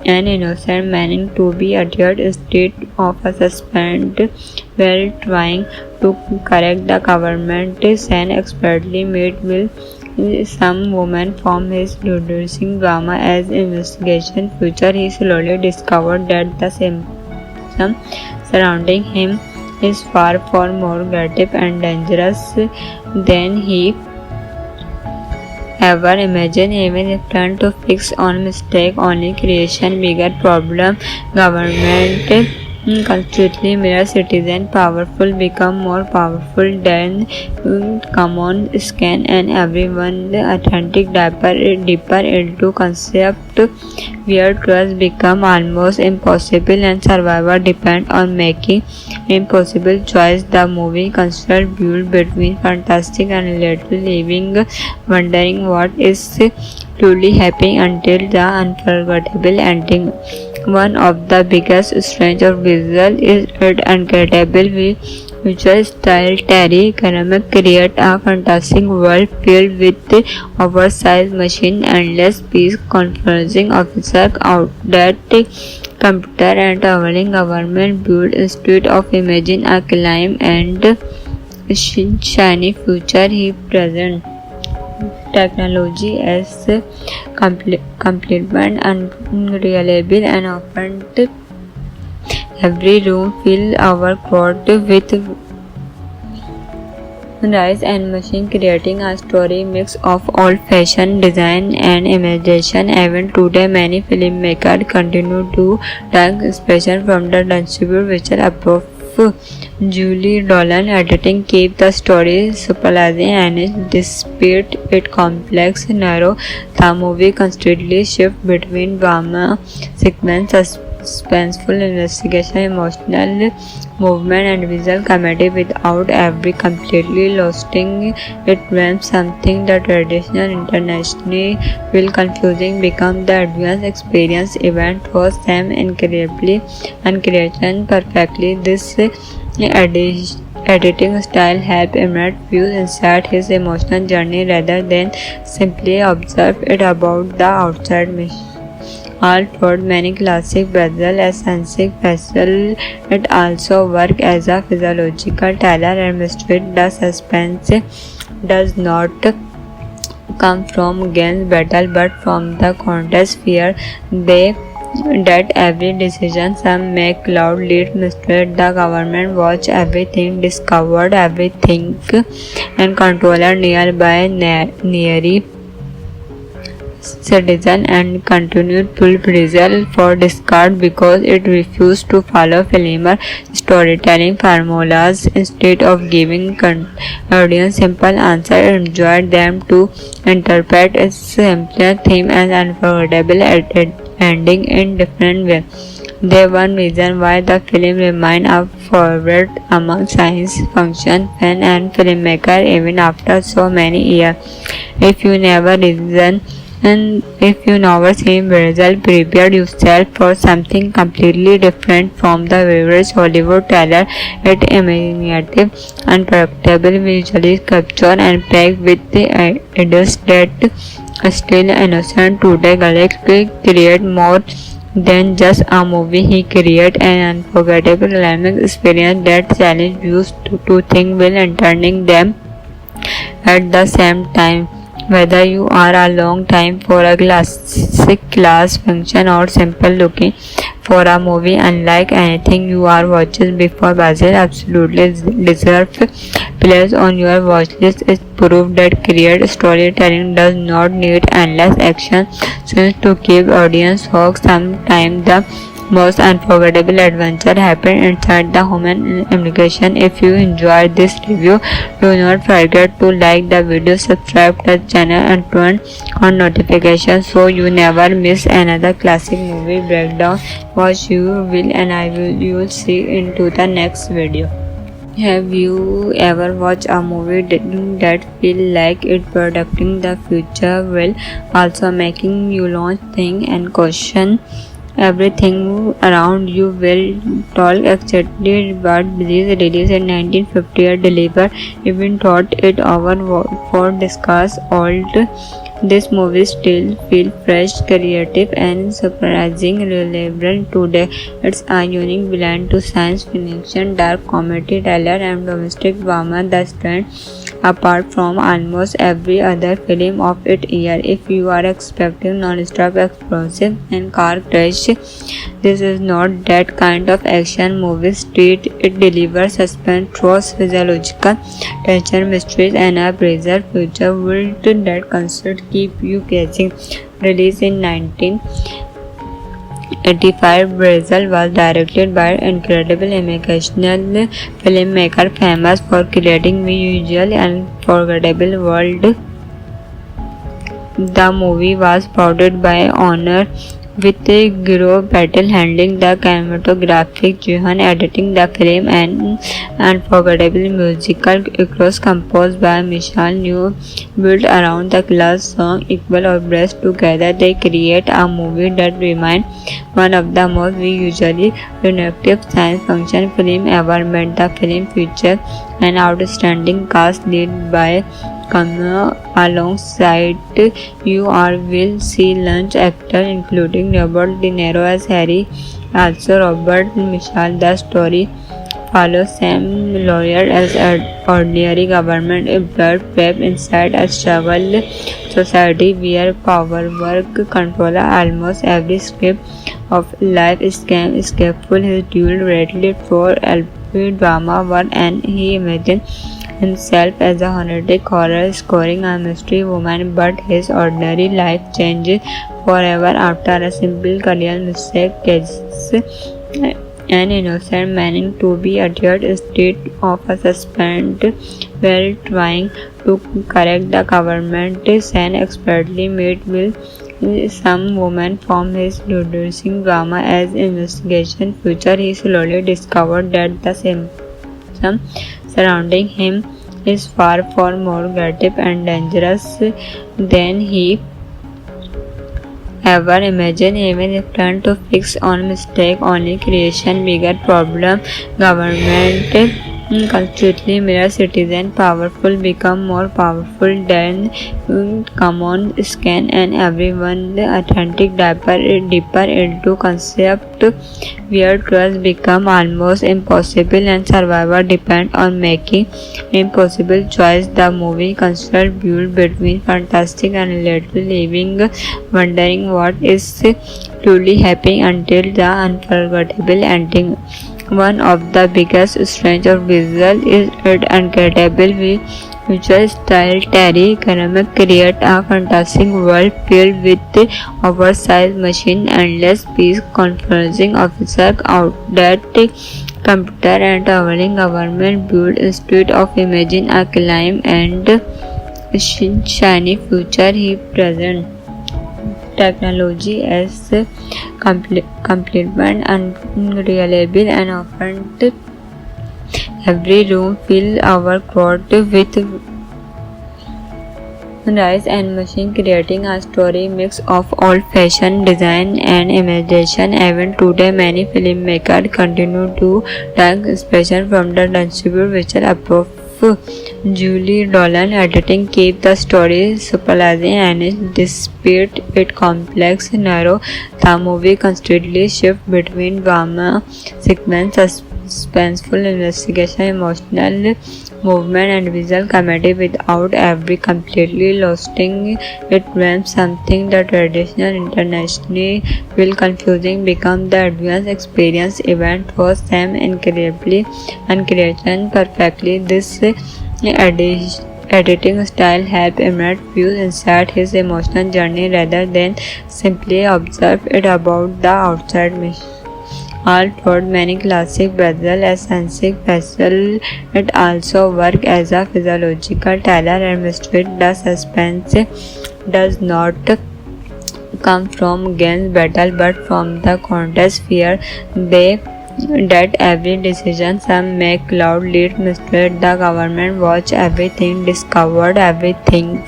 an innocent man to be adhered instead of a suspended while trying to correct the government. Sen expertly made will some woman from his reducing drama as investigation future. He slowly discovered that the symptom surrounding him is far more creative and dangerous than he ever imagined. Even if trying to fix on mistake only creation bigger problem. Government constantly mirror citizen powerful become more powerful than common scan and everyone authentic deeper into concept where trust become almost impossible and survivor depend on making impossible choice. The movie concept built between fantastic and little leaving wondering what is truly happening until the unforgettable ending. One of the biggest strengths of visual is its incredible future style Terry Gilliam create a fantastic world filled with oversized machine, endless peace, confusing officer, outdated computer, and traveling government build a state of imagine a climb and shiny future he present technology as complement unreliable and often every room fill our crowd with rice and machine creating a story mix of old-fashioned design and imagination. Even today, many filmmakers continue to take inspiration from the distributed visual approach. Julie Dolan editing keep the story surprising and despite its complex narrow, the movie constantly shifts between drama sequence, suspenseful investigation, emotional movement, and visual comedy without ever completely losing its when something the traditional internationally will confusing become the advanced experience event was them incredibly and creation perfectly. This editing style helped Emmet view inside his emotional journey rather than simply observe it about the outside mission. Although many classic Brazil eccentric vessel, it also works as a physiological thriller and mystery. The suspense does not come from against battle but from the contest fear they that every decision some make cloud lead mistrust the government watch everything discovered everything and controller nearby nearly citizen and continued full result for discard because it refused to follow filmer storytelling formulas instead of giving audience simple answer enjoyed them to interpret its simpler theme and unforgettable ending in different way. The one reason why the film remained a favorite among science fiction fans and filmmakers even after so many years. If you never reason and if you never seen Brazil, prepare yourself for something completely different from the average Hollywood trailer. It imaginative, unpredictable, visually captured and packed with the ideas that still innocent today. Galaxy create more than just a movie. He create an unforgettable dynamic experience that challenge you to think while entertaining them at the same time. Whether you are a long time for a classic class function or simple looking for a movie unlike anything you are watching before, Brazil absolutely deserves place on your watch list. Is proof that creative storytelling does not need endless action scenes to keep audience hooked. Sometimes the most unforgettable adventure happen inside the human imagination. If you enjoyed this review, do not forget to like the video, subscribe to the channel and turn on notifications so you never miss another classic movie breakdown. Watch you will and I will you will see into the next video. Have you ever watched a movie that feel like it predicting the future while also making you launch think and question everything around you? Will talk exactly but this released in 1958 delivered even thought it over for discuss old. This movie still feels fresh, creative and surprisingly relevant today. It's a unique blend to science fiction, dark comedy, thriller and domestic drama that stands apart from almost every other film of its year. If you are expecting non-stop explosive and car crash, this is not that kind of action movie. It delivers suspense, through physiological tension, mysteries and a bizarre future world that constantly keep you guessing. Released in 1985, Brazil was directed by incredible imaginational filmmaker famous for creating visual and unforgettable world. The movie was produced by Honor with Giro Battle handling the cinematographic, Johan editing the film, and unforgettable musical across composed by Michelle New built around the class song Equal or Breast. Together they create a movie that remains one of the most visually innovative science fiction film ever made. The film features an outstanding cast led by Kamala alongside you will see lunch actors including Robert De Niro as Harry, also Robert Mitchell. The story follows Sam Lawyer as an ordinary government employee trapped inside a struggle society where power work control almost every script of life. Scam escapeful his dual readily for LP drama one, and he imagined himself as a honorific horror scoring a mystery woman, but his ordinary life changes forever after a simple career mistake catches an innocent man to be adhered state of a suspend while trying to correct the government. Sen expertly made will some woman from his producing drama as investigation future. He slowly discovered that the symptom surrounding him is far more creative and dangerous than he ever imagined. Even if trying to fix on mistake only creation bigger problem. Government constantly mirror citizen powerful become more powerful than common scan, and everyone authentic deeper into concept where trust become almost impossible and survival depend on making impossible choice. The movie considered built between fantastic and relatable, leaving wondering what is truly happening until the unforgettable ending. One of the biggest strengths of visual is its incredible visual style. Terry Gilliam created a fantastic world filled with oversized machine, endless peace, confusing officer out that computer and traveling government built instead of imagine a climb and shiny future. He present technology as complement unreliable and often every room fill our crowd with rice and machine, creating a story mix of old-fashioned design and imagination. Even today, many filmmakers continue to take inspiration from the distributed visual approach. Julie Dolan editing keep the story surprising and despite its complex narrow, the movie constantly shifts between drama sequence, suspenseful investigation, emotional movement, and visual comedy without ever completely losing it when something the traditional internationally will confusing become the advanced experience. Event was Sam incredibly and creation perfectly. This editing style helped Emmet view inside his emotional journey rather than simply observe it about the outside mission. All taught many classic Brazil eccentric vessel. It also works as a physiological thriller and mystery. The suspense does not come from Gain's battle but from the contest fear that every decision some make cloud lead mislead the government watch everything discovered everything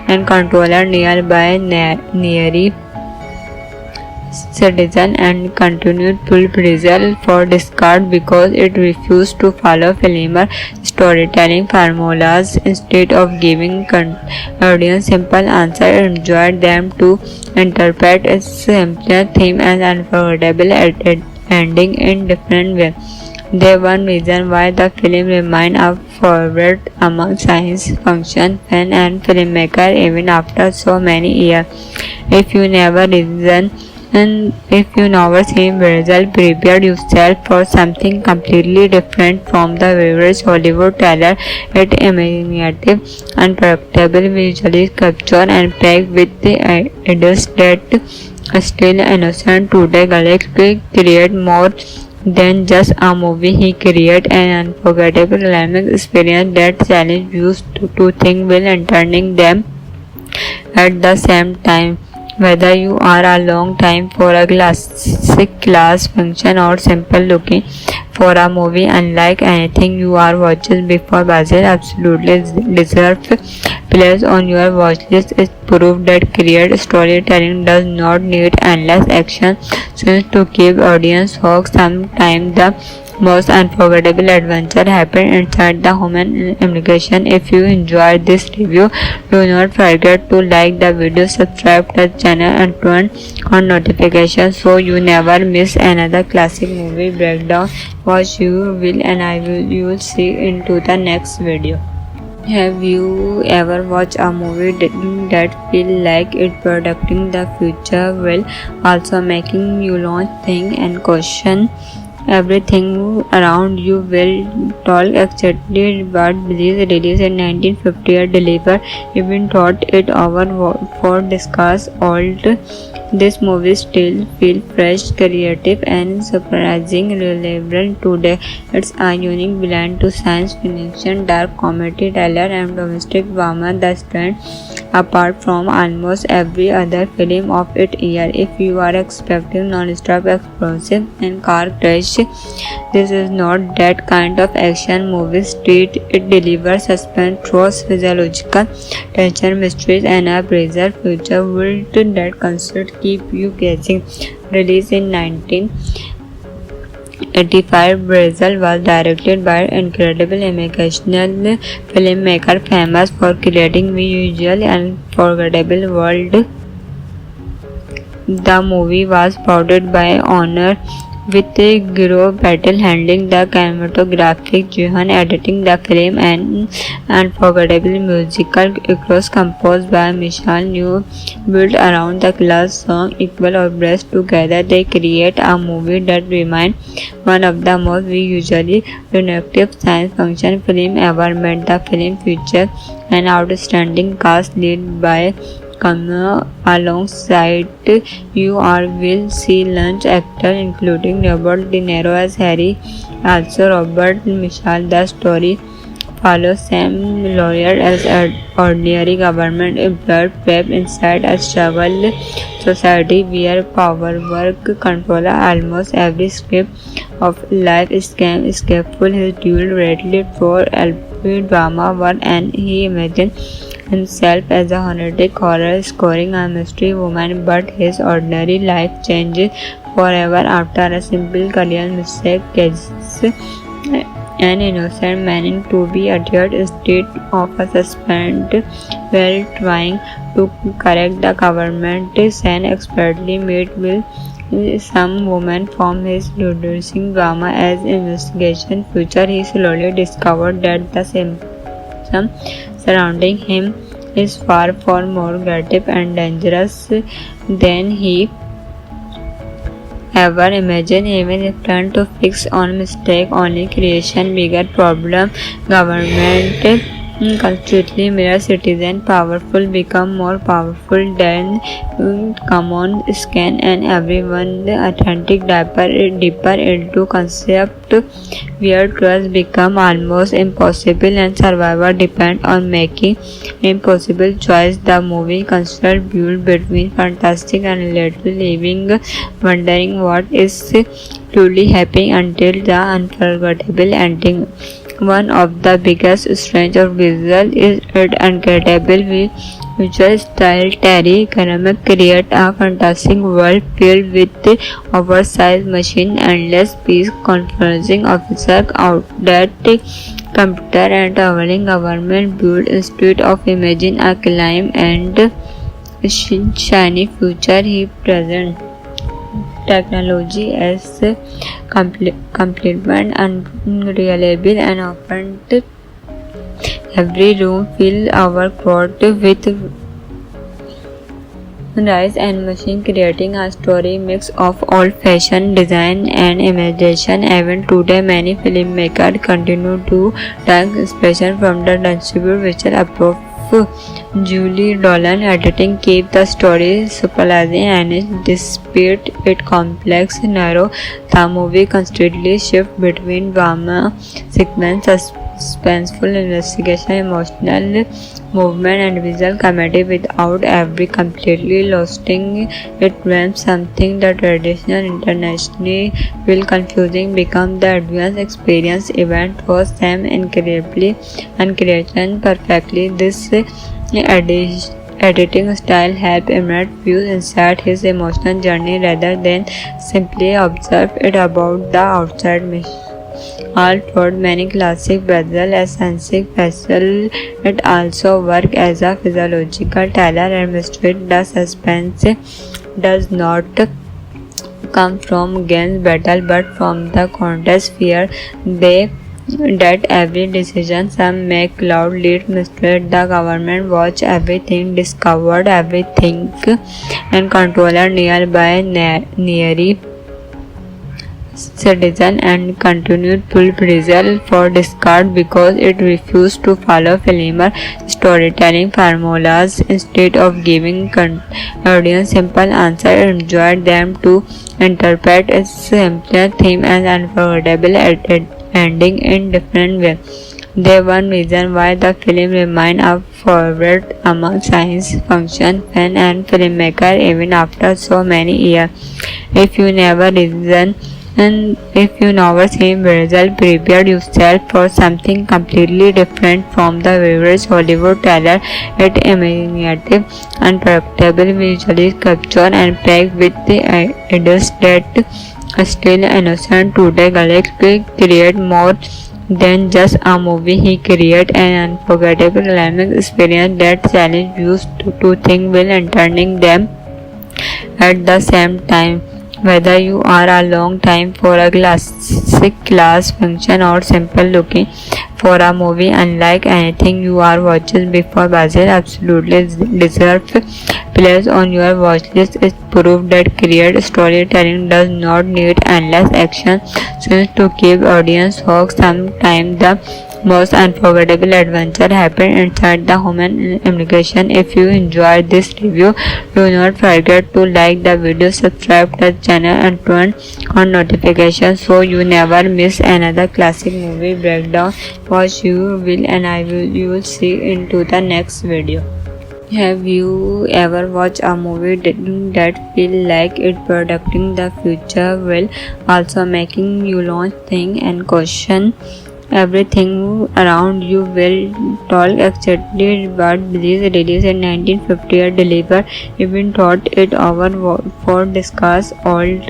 and controller nearby nearly citizen and continued to bristle for discard because it refused to follow filmer storytelling formulas. Instead of giving audience simple answers, enjoyed them to interpret a simpler theme and unforgettable ending in different way. They one reason why the film remains a favorite among science fiction fans and filmmakers even after so many years. If you never reason and if you never seen Brazil, prepare yourself for something completely different from the average Hollywood trailer. It imaginative, unpredictable, visually captured and packed with the ideas that still innocent today. Galaxy create more than just a movie. He created an unforgettable dynamic experience that challenge viewers to think while entertaining them at the same time. Whether you are a long time for a classic class function or simple looking for a movie unlike anything you are watching before, Brazil absolutely deserves place on your watch list. Is proof that great storytelling does not need endless action scenes to keep audience hooked. Sometimes the most unforgettable adventure happen inside the human imagination. If you enjoyed this review, do not forget to like the video, subscribe to the channel and turn on notifications so you never miss another classic movie breakdown. Watch you will and I will you will see into the next video. Have you ever watched a movie that feel like it predicting the future while also making you long think and question everything around you? Will talk exactly but this release in 1958 deliver even thought it over for discuss old. This movie still feel fresh, creative and surprising relevant today. It's a unique blend to science fiction, dark comedy, thriller and domestic drama that stands apart from almost every other film of its year. If you are expecting non-stop explosive and car crash, this is not that kind of action movie. It delivers suspense, thrills, physiological tension, mysteries and a bizarre future world that constantly keep you guessing. Released in 1985, Brazil was directed by incredible imaginational filmmaker famous for creating visual and unforgettable world. The movie was powered by Honor with Giro Battle handling the cinematographic, Johan editing the film and unforgettable musical across composed by Michel New built around the class song Equal or Breast. Together they create a movie that remains one of the most visually innovative science fiction film ever made. The film features an outstanding cast led by Cameo alongside you will see lunch actors including Robert De Niro as Harry, also Robert Michel. The story follows Sam Lawyer as an ordinary government employee trapped inside a struggle society where power work control almost every script of life. Scam escapeful his dual readily for LP drama one and he imagined himself as a honorific horror scoring a mystery woman, but his ordinary life changes forever after a simple career mistake catches an innocent man into be adhered state of a suspense while trying to correct the government. Sen expertly made with some woman from his reducing drama as investigation future. He slowly discovered that the symptom surrounding him is far more aggressive and dangerous than he ever imagined. Even if trying to fix on mistake only creation bigger problem. Government constantly mirror citizen powerful become more powerful than common scan and everyone the authentic deeper into concept where trust become almost impossible and survival depend on making impossible choice. The movie constantly build between fantastic and little leaving wondering what is truly happening until the unforgettable ending. One of the biggest strengths of visual is its incredible visual style. Terry Gilliam creates a fantastic world filled with oversized machine, endless peace, confusing officer, outdated computer, and traveling government build instead of imagine a climb and shiny future. He presents technology as complement unreliable and often every room feel overcrowded with rise and machine creating a story mix of old-fashioned design and imagination. Even today many filmmakers continue to take inspiration from the distributed visual approach. Julie Dolan editing keep the story surprising and despite despite its complex narrow, the movie constantly shifts between drama, sequence, suspenseful investigation, emotional movement, and visual comedy without ever completely losing its realm. Something the traditional internationally will confusing become the advanced experience event was them incredibly and creation perfectly. This editing style helped Imran view inside his emotional journey rather than simply observe it about the outside mission. Although many classic Brazil eccentric vessel, it also works as a physiological thriller and mystery. The suspense does not come from against battle but from the contest fear they that every decision some make cloud lead mystery. The government watch everything, discovered everything, and controller nearby nearly citizen and continued pull Brazil for discard because it refused to follow filmer storytelling formulas. Instead of giving audience simple answer, enjoyed them to interpret a simpler theme and unforgettable ending in different way. The one reason why the film remained a favorite among science fiction fans and filmmakers even after so many years. If you never listen and if you never seen Brazil, prepare yourself for something completely different from the average Hollywood trailer. It imaginative, unpredictable, visually captured and packed with the ideas that still innocent today. Galaxy create more than just a movie. He created an unforgettable learning experience that challenge you to think while entertaining them at the same time. Whether you are a long time for a classic class function or simple looking for a movie unlike anything you are watching before, Brazil absolutely deserves place on your watch list. Is proof that creative storytelling does not need endless action scenes to keep audience hooked. Sometimes the most unforgettable adventure happened inside the human immigration. If you enjoyed this review, do not forget to like the video, subscribe to the channel and turn on notifications so you never miss another classic movie breakdown. Watch you will and you will see into the next video. Have you ever watched a movie that feel like it predicting the future while also making you launch think and question everything around you? Will talk exactly but this release in 1958 delivered even thought it over for discuss old.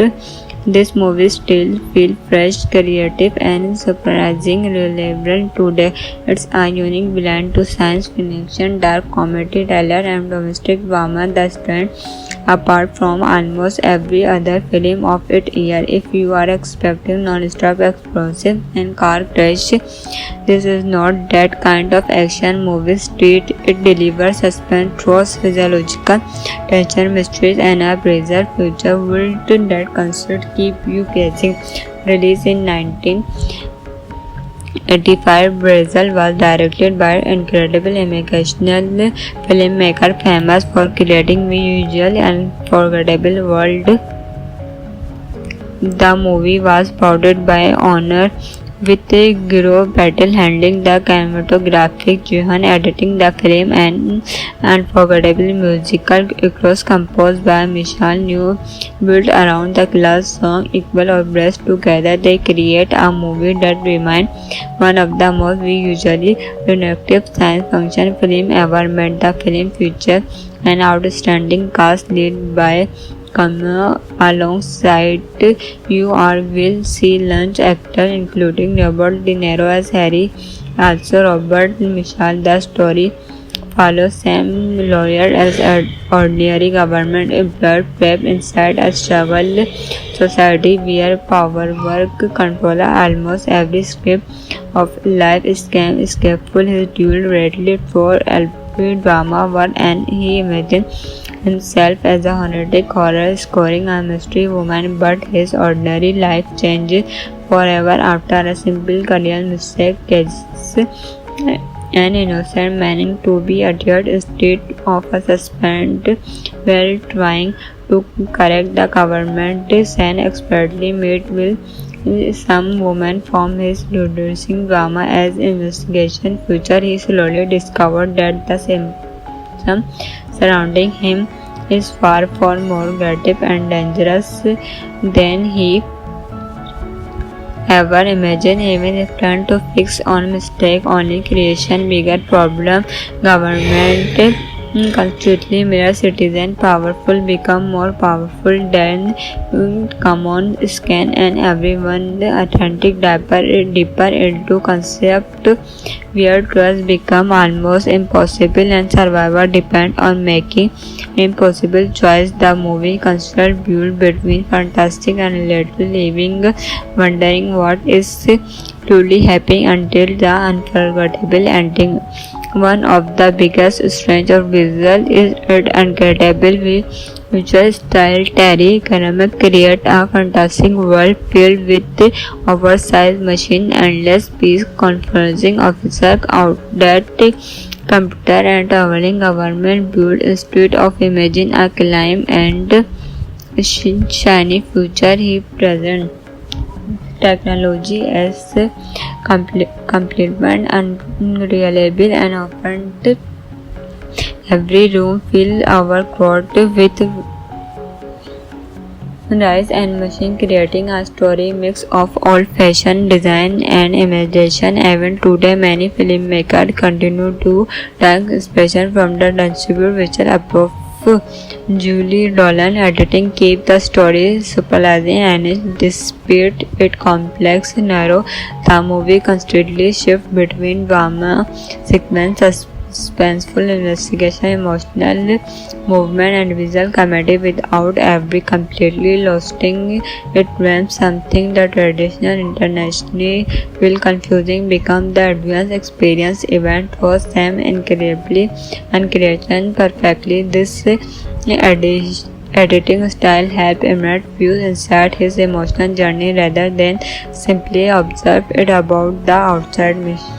This movie still feels fresh, creative, and surprisingly relevant today. It's a unique blend to science fiction, dark comedy, thriller, and domestic drama that stands apart from almost every other film of its year. If you are expecting non-stop explosive and car crash, this is not that kind of action movie. It delivers suspense, thrills, physiological tension, mysteries, and a bizarre future world that constantly keep you guessing. Released in 1985, Brazil was directed by incredible imaginational filmmaker famous for creating visual and unforgettable world. The movie was produced by Honor with Giro Battle handling the cinematographic, Johan editing the film, and unforgettable musical across composed by Michel New built around the class song Equal or Breast. Together they create a movie that remains one of the most visually innovative science fiction film ever made. The film features an outstanding cast led by Cameo alongside you will see lunch actors including Robert De Niro as Harry, also Robert Michel. The story follows Sam Lawyer as an ordinary government employee trapped inside a struggle society where power work control almost every script of life. Scam escapeful his dual readily for albeit drama work and he imagines himself as a horrific horror scoring a mystery woman, but his ordinary life changes forever after a simple career mistake catches an innocent man to be adhered instead of a suspended while trying to correct the government. Sen expertly met with some woman from his producing drama as investigation future. He slowly discovered that the symptom surrounding him is far more creative and dangerous than he ever imagined. Even if planned to fix on mistake, only creation bigger problem. Government constantly mirror citizen powerful become more powerful than common scan and everyone the authentic deeper into concept where trust become almost impossible and survival depend on making impossible choice. The movie considered build between fantastic and little leaving wondering what is truly happening until the unforgettable ending. One of the biggest strengths of visual is its incredible visual style. Terry Gilliam created a fantastic world filled with oversized machine, endless peace, confusing officer out that computer and traveling government build instead of imagine a climb and shiny future he present. Technology as complement unreliable and often every room fill our crowd with rice and machine creating a story mix of old-fashioned design and imagination. Even today many filmmakers continue to take inspiration from the distributed visual approach. Julie Dolan editing keep the story surprising and despite its complex narrow, the movie constantly shifts between drama, sequence, suspenseful investigation, emotional movement and visual comedy without ever completely losing it when something the traditional internationally feel confusing become the advanced experience. Event was Sam incredibly and creation perfectly. This editing style helped Emmet view inside his emotional journey rather than simply observe it about the outside mission.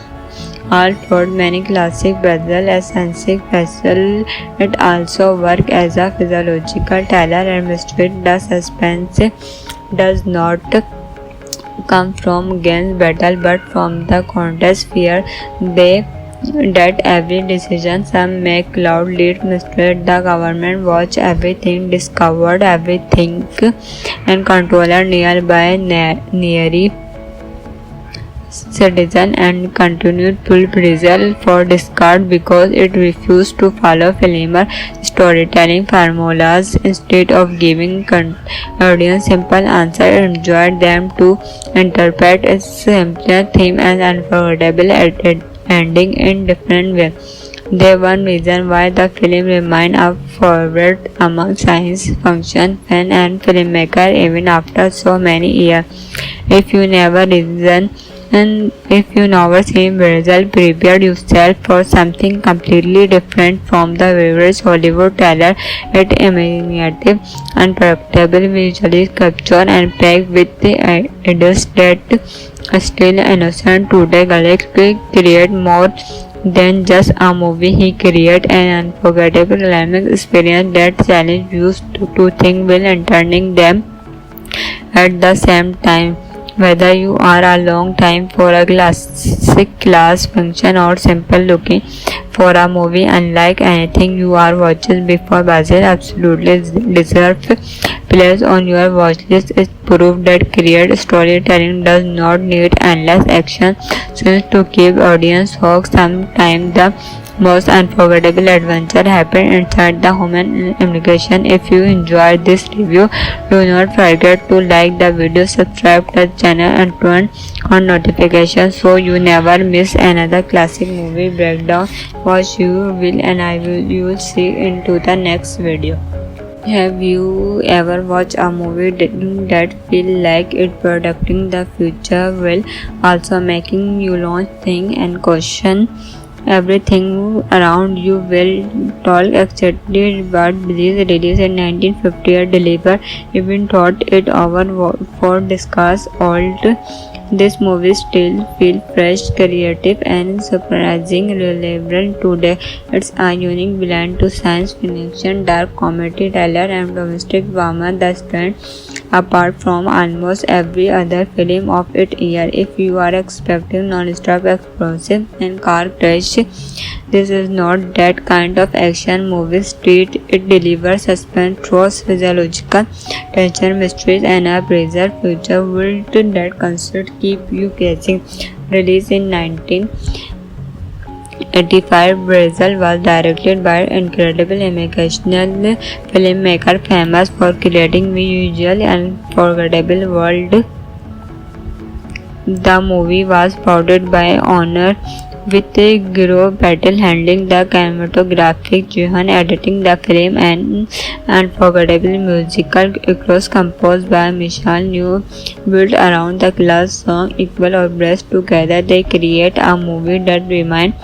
All throughout many classic Brazil as scientific vessel, it also works as a physiological thriller and mystery. The suspense does not come from Gain's battle but from the contest fear that every decision some make cloud lead mislead the government watch everything discovered everything and controller nearby nearly citizen and continued full prison for discard because it refused to follow familiar storytelling formulas. Instead of giving audience simple answer, enjoyed them to interpret its simpler theme and unforgettable ending in different way. The one reason why the film remained a favorite among science fiction fans and filmmakers even after so many years. If you never reason and if you never seen Brazil, prepare yourself for something completely different from the average Hollywood trailer. It imaginative, unpredictable, visually captured and packed with the ideas that still innocent today. Galaxy create more than just a movie. He created an unforgettable dynamic experience that challenge you to think while entertaining them at the same time. Whether you are a long time for a classic class function or simple looking for a movie unlike anything you are watching before, Brazil absolutely deserves place on your watch list. Is proof that creative storytelling does not need endless action scenes to keep audience hooked. Sometimes the most unforgettable adventure happen inside the human imagination. If you enjoyed this review, do not forget to like the video, subscribe to the channel and turn on notifications so you never miss another classic movie breakdown. Watch you will and you will see into the next video. Have you ever watched a movie that feel like it predicting the future while also making you launch think and question everything around you? Will talk excited but Belize released in 1958 deliver even thought it over for discuss old This movie still feels fresh, creative, and surprisingly relevant today. It's a unique blend to science fiction, dark comedy, thriller, and domestic drama that stands apart from almost every other film of its year. If you are expecting non-stop explosive and car crash, this is not that kind of action movie. It delivers suspense, thrills, physiological tension, mysteries, and a bizarre future world that constantly keep you guessing. Released in 1985, Brazil was directed by incredible imaginational filmmaker famous for creating visual and unforgettable world. The movie was prouded by honor with Giro Battle handling the cinematographic, Johan editing the film, and unforgettable musical scores composed by Michel New built around the class song Equal or Breast. Together they create a movie that remains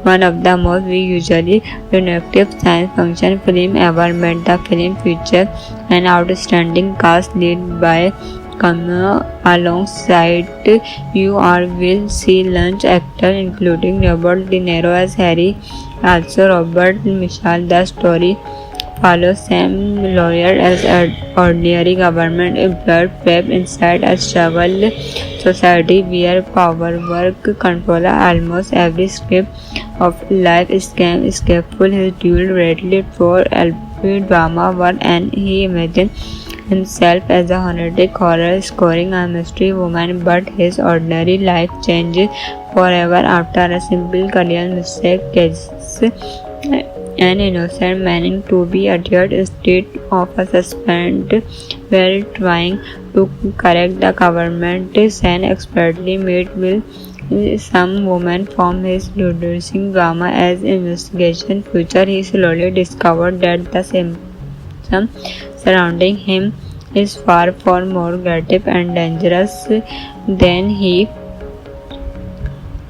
one of the most visually innovative science fiction film ever made. The film features an outstanding cast led by Cameo alongside you will see lunch actors including Robert De Niro as Harry, also Robert Michel. The story follows Sam Lawyer as an ordinary government employee trapped inside a struggle society where power work control almost every script of life. Scam escapeful his dual greatly for LP drama work, and he imagined himself as a honorific horror scoring a mystery woman, but his ordinary life changes forever after a simple career mistake catches an innocent man to be adhered instead of a suspended while trying to correct the government. Sen expertly made with some woman from his reducing drama as investigation future. He slowly discovered that the symptom surrounding him is far more creative and dangerous than he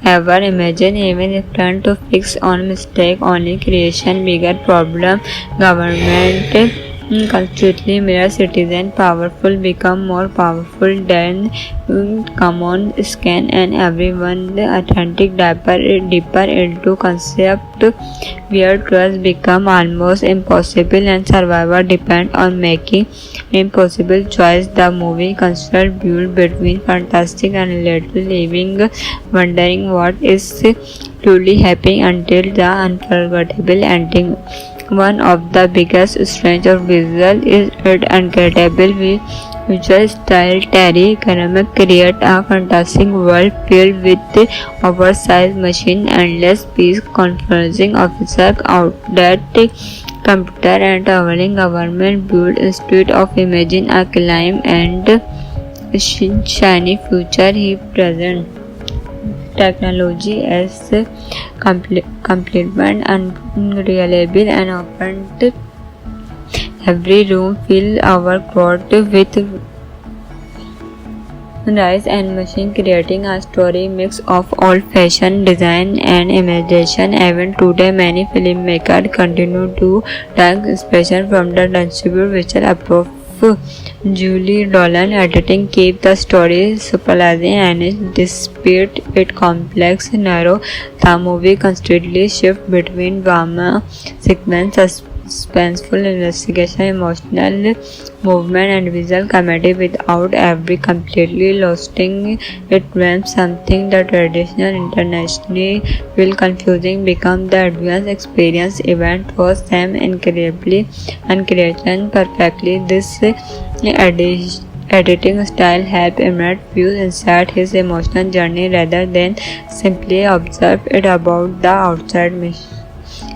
ever imagined. Even if trying to fix on mistake only creation bigger problem. Government constantly mirror citizen powerful become more powerful than common scan, and everyone authentic deeper into concept where trust become almost impossible and survival depend on making impossible choice. The movie constantly built between fantastic and relatable, leaving wondering what is truly happening until the unforgettable ending. One of the biggest strengths of visual is its incredible visual style. Terry Gilliam created a fantastic world filled with oversized machines, endless peace, confusing officers, outdated computer, and traveling government built instead of imagine a climb and shiny future. He present technology as complement and reliable and often every room fill our crowd with rice and machine, creating a story mix of old-fashioned design and imagination. Even today, many filmmakers continue to take inspiration from the distributed visual approach. Julie Dolan editing keep the story surprising and despite its complex narrow, the movie constantly shifts between drama, sequence, suspenseful investigation, emotional movement, and visual comedy without ever completely losing its realm. Something the traditional internationally will confusing become the advanced experience event was Sam incredibly and creation perfectly. This editing style helped Emmet view inside his emotional journey rather than simply observe it about the outside mission.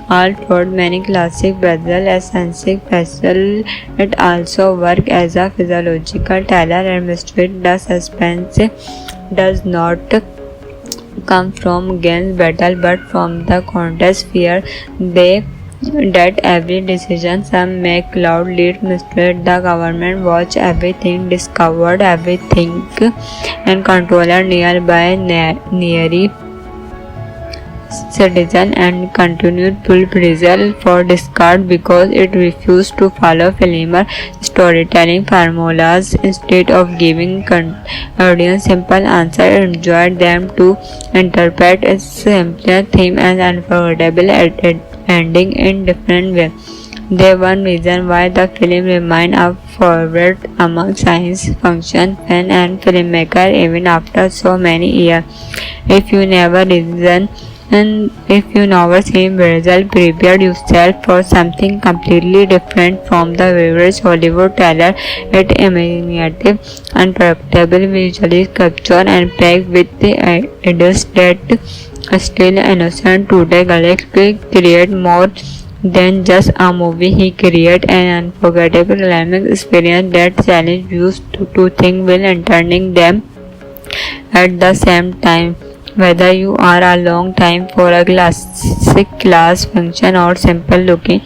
All throughout many classic Brazil eccentric vessel, it also works as a physiological thriller and mystery. The suspense does not come from against battle but from the contest fear that every decision some make cloud lead misled the government watch everything discovered everything and controller nearby nearly citizen and continued full prison for discard because it refused to follow filmer storytelling formulas. Instead of giving audience simple answers, enjoyed them to interpret a simpler theme and unforgettable ending in different ways. The one reason why the film remains a favorite among science fiction fans and filmmakers even after so many years. If you never listen and if you never seen Brazil, prepare yourself for something completely different from the average Hollywood trailer. It imaginative, unpredictable, visually captured and packed with the ideas that still innocent today. Galaxy create more than just a movie. He created an unforgettable climax experience that challenged viewers to think while entertaining them at the same time. Whether you are a long time for a classic class function or simple looking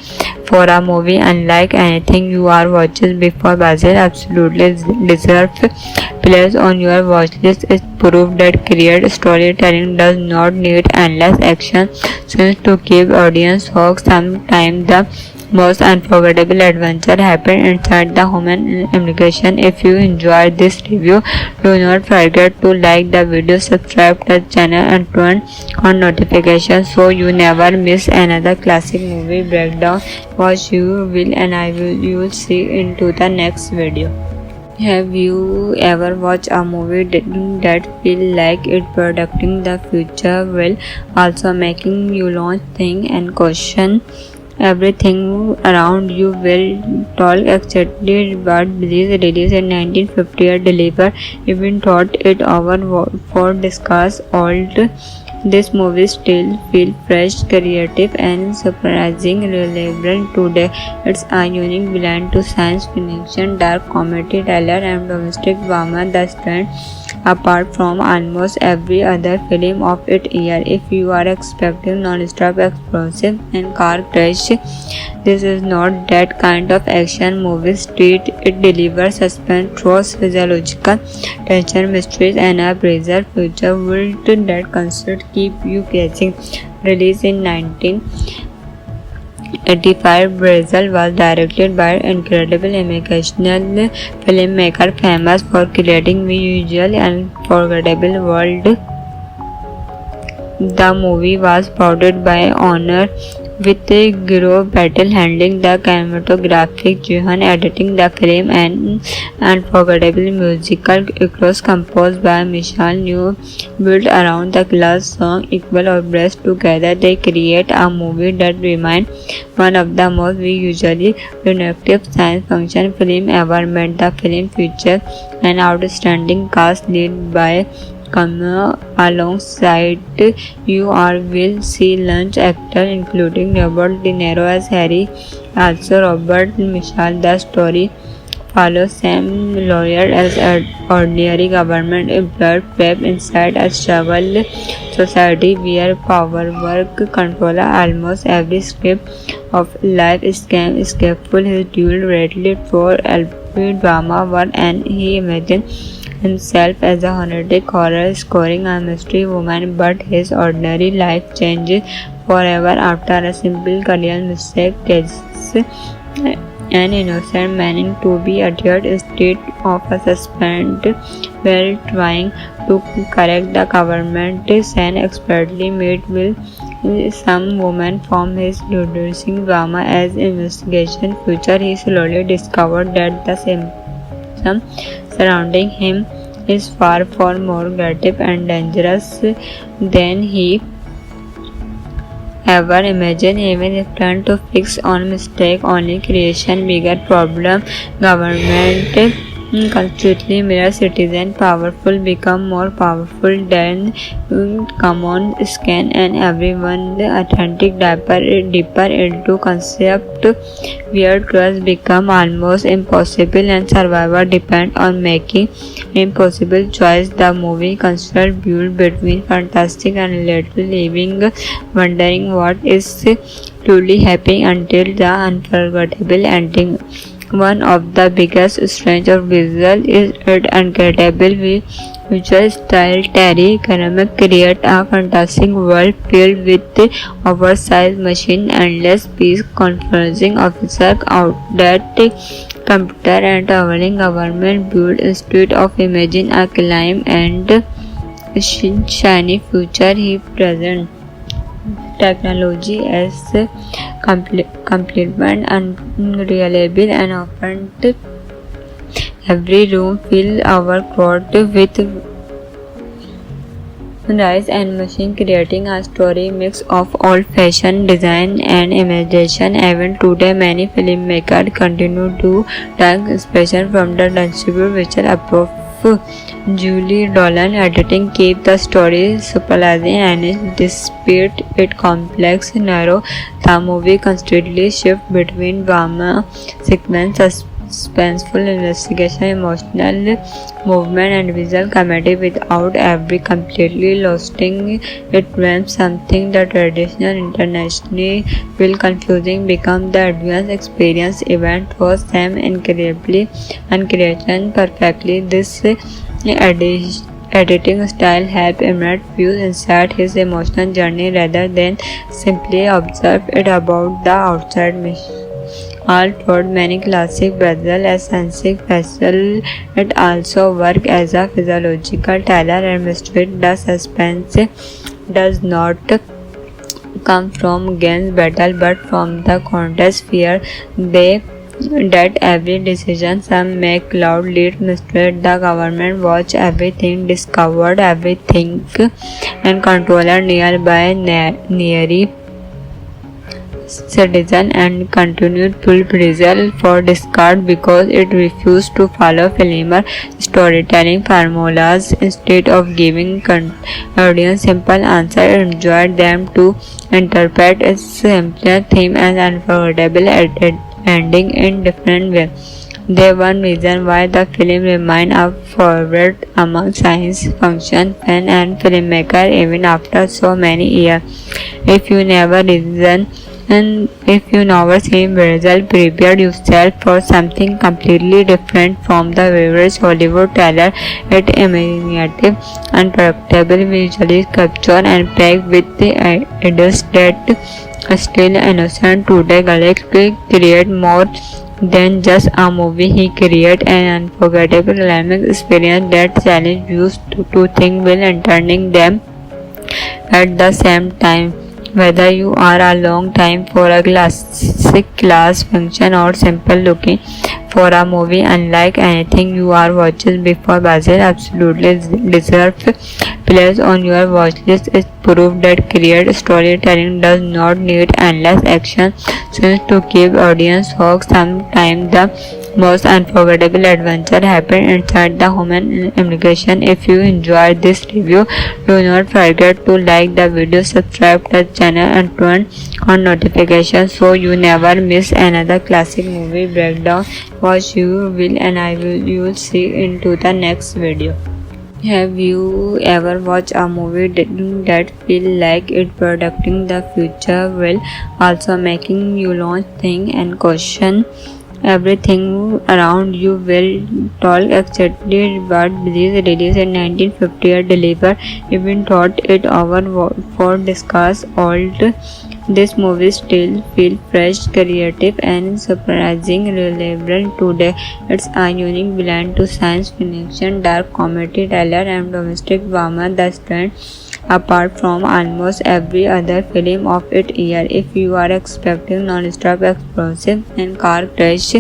for a movie unlike anything you are watching before, Brazil absolutely deserves place on your watch list. Is proof that creative storytelling does not need endless action scenes to keep audience hooked. Sometimes the most unforgettable adventure happen inside the human imagination. If you enjoyed this review, do not forget to like the video, subscribe to the channel and turn on notifications so you never miss another classic movie breakdown. Watch you will and you will see into the next video. Have you ever watched a movie that feel like it predicting the future while also making you launch think and question everything around you? Will talk exactly but this release in 1958 deliver even thought it over for discuss old. This movie still feels fresh, creative and surprising relevant today. It's a unique blend to science fiction, dark comedy, thriller and domestic drama that stands apart from almost every other film of its year. If you are expecting non-stop explosive and car crash, this is not that kind of action movie. It delivers suspense through physiological tension, mysteries and a bizarre future world that constantly keep you guessing. Released in 1985, Brazil was directed by incredible imaginational filmmaker famous for creating visual and unforgettable world. The movie was produced by Honor with Giro Battle handling the cinematographic, Johan editing the film and unforgettable musical across composed by Michel New built around the class song Equal or Breast. Together they create a movie that remains one of the most visually innovative science fiction film ever made. The film features an outstanding cast led by Cameo alongside you will see lunch actors including Robert De Niro as Harry, also Robert Michel. The story follows Sam Lawyer as an ordinary government employee trapped inside a struggle society where power work control almost every step of life. Scam escapeful his dual readily for LP drama one and he imagines himself as a horrific horror scoring a mystery woman, but his ordinary life changes forever after a simple career mistake takes an innocent man into be adhered state of a suspense while trying to correct the government. Sen expertly made will some woman from his reducing drama as investigation future. He slowly discovered that the symptom surrounding him is far more creative and dangerous than he ever imagined. Even if trying to fix on mistake only creation bigger problem. Government constantly mirror citizen powerful become more powerful than common scan and everyone the authentic deeper into concept where trust become almost impossible and survivor depend on making impossible choice. The movie constantly build between fantastic and little leaving wondering what is truly happening until the unforgettable ending. One of the biggest strengths of visual is its incredible future style Terry Ceramic create a fantastic world filled with oversized machine, endless peace, confusing officer, outdated computer and traveling government build a state of imagine a climb and shiny future he present technology as complement unreliable and often every room fill our crowd with rice and machine creating a story mix of old-fashioned design and imagination. Even today, many filmmakers continue to take inspiration from the distributed visual approach. Julie Dolan editing keep the story surprising and despite its complex narrow, the movie constantly shifts between drama sequence, suspenseful investigation, emotional movement and visual comedy without ever completely losing its realm. Something the traditional internationally will confusing become the advanced experience event was Sam incredibly and creation perfectly. This editing style helped Emmet view inside his emotional journey rather than simply observe it about the outside mission. All throughout many classic Brazil eccentric vessel, it also works as a physiological thriller and mystery. The suspense does not come from Gen's battle but from the contest fear they that every decision some make cloud lead mistrust the government watch everything discovered everything and controller nearby nearly citizen and continued full prison for discard because it refused to follow filmer storytelling formulas instead of giving audience simple answer enjoyed them to interpret its simpler theme and unforgettable ending in different way. The one reason why the film remained a favorite among science fiction fans and filmmakers even after so many years. If you never reason and if you never seen Brazil, prepare yourself for something completely different from the average Hollywood trailer. It imaginative, unpredictable, visually captured and packed with the ideas that still innocent today. Galaxy create more than just a movie. He create an unforgettable dynamic experience that challenge you to think while entertaining them at the same time. Whether you are a long time for a classic class function or simple looking for a movie unlike anything you are watching before, Brazil absolutely deserves place on your watch list. Is proof that creative storytelling does not need endless action scenes to keep audience hooked. Sometimes the most unforgettable adventure happen inside the human immigration. If you enjoyed this review, do not forget to like the video, subscribe to the channel and turn on notifications so you never miss another classic movie breakdown. Watch you will and I will see into the next video. Have you ever watched a movie that feel like it predicting the future while also making you launch think and question everything around you? Will talk exactly but this released in 1958 deliver even thought it over for discuss old. This movie still feels fresh, creative and surprising relevant today. It's a unique blend to science fiction, dark comedy, thriller and domestic drama that stands apart from almost every other film of its year. If you are expecting non-stop explosive and car crash,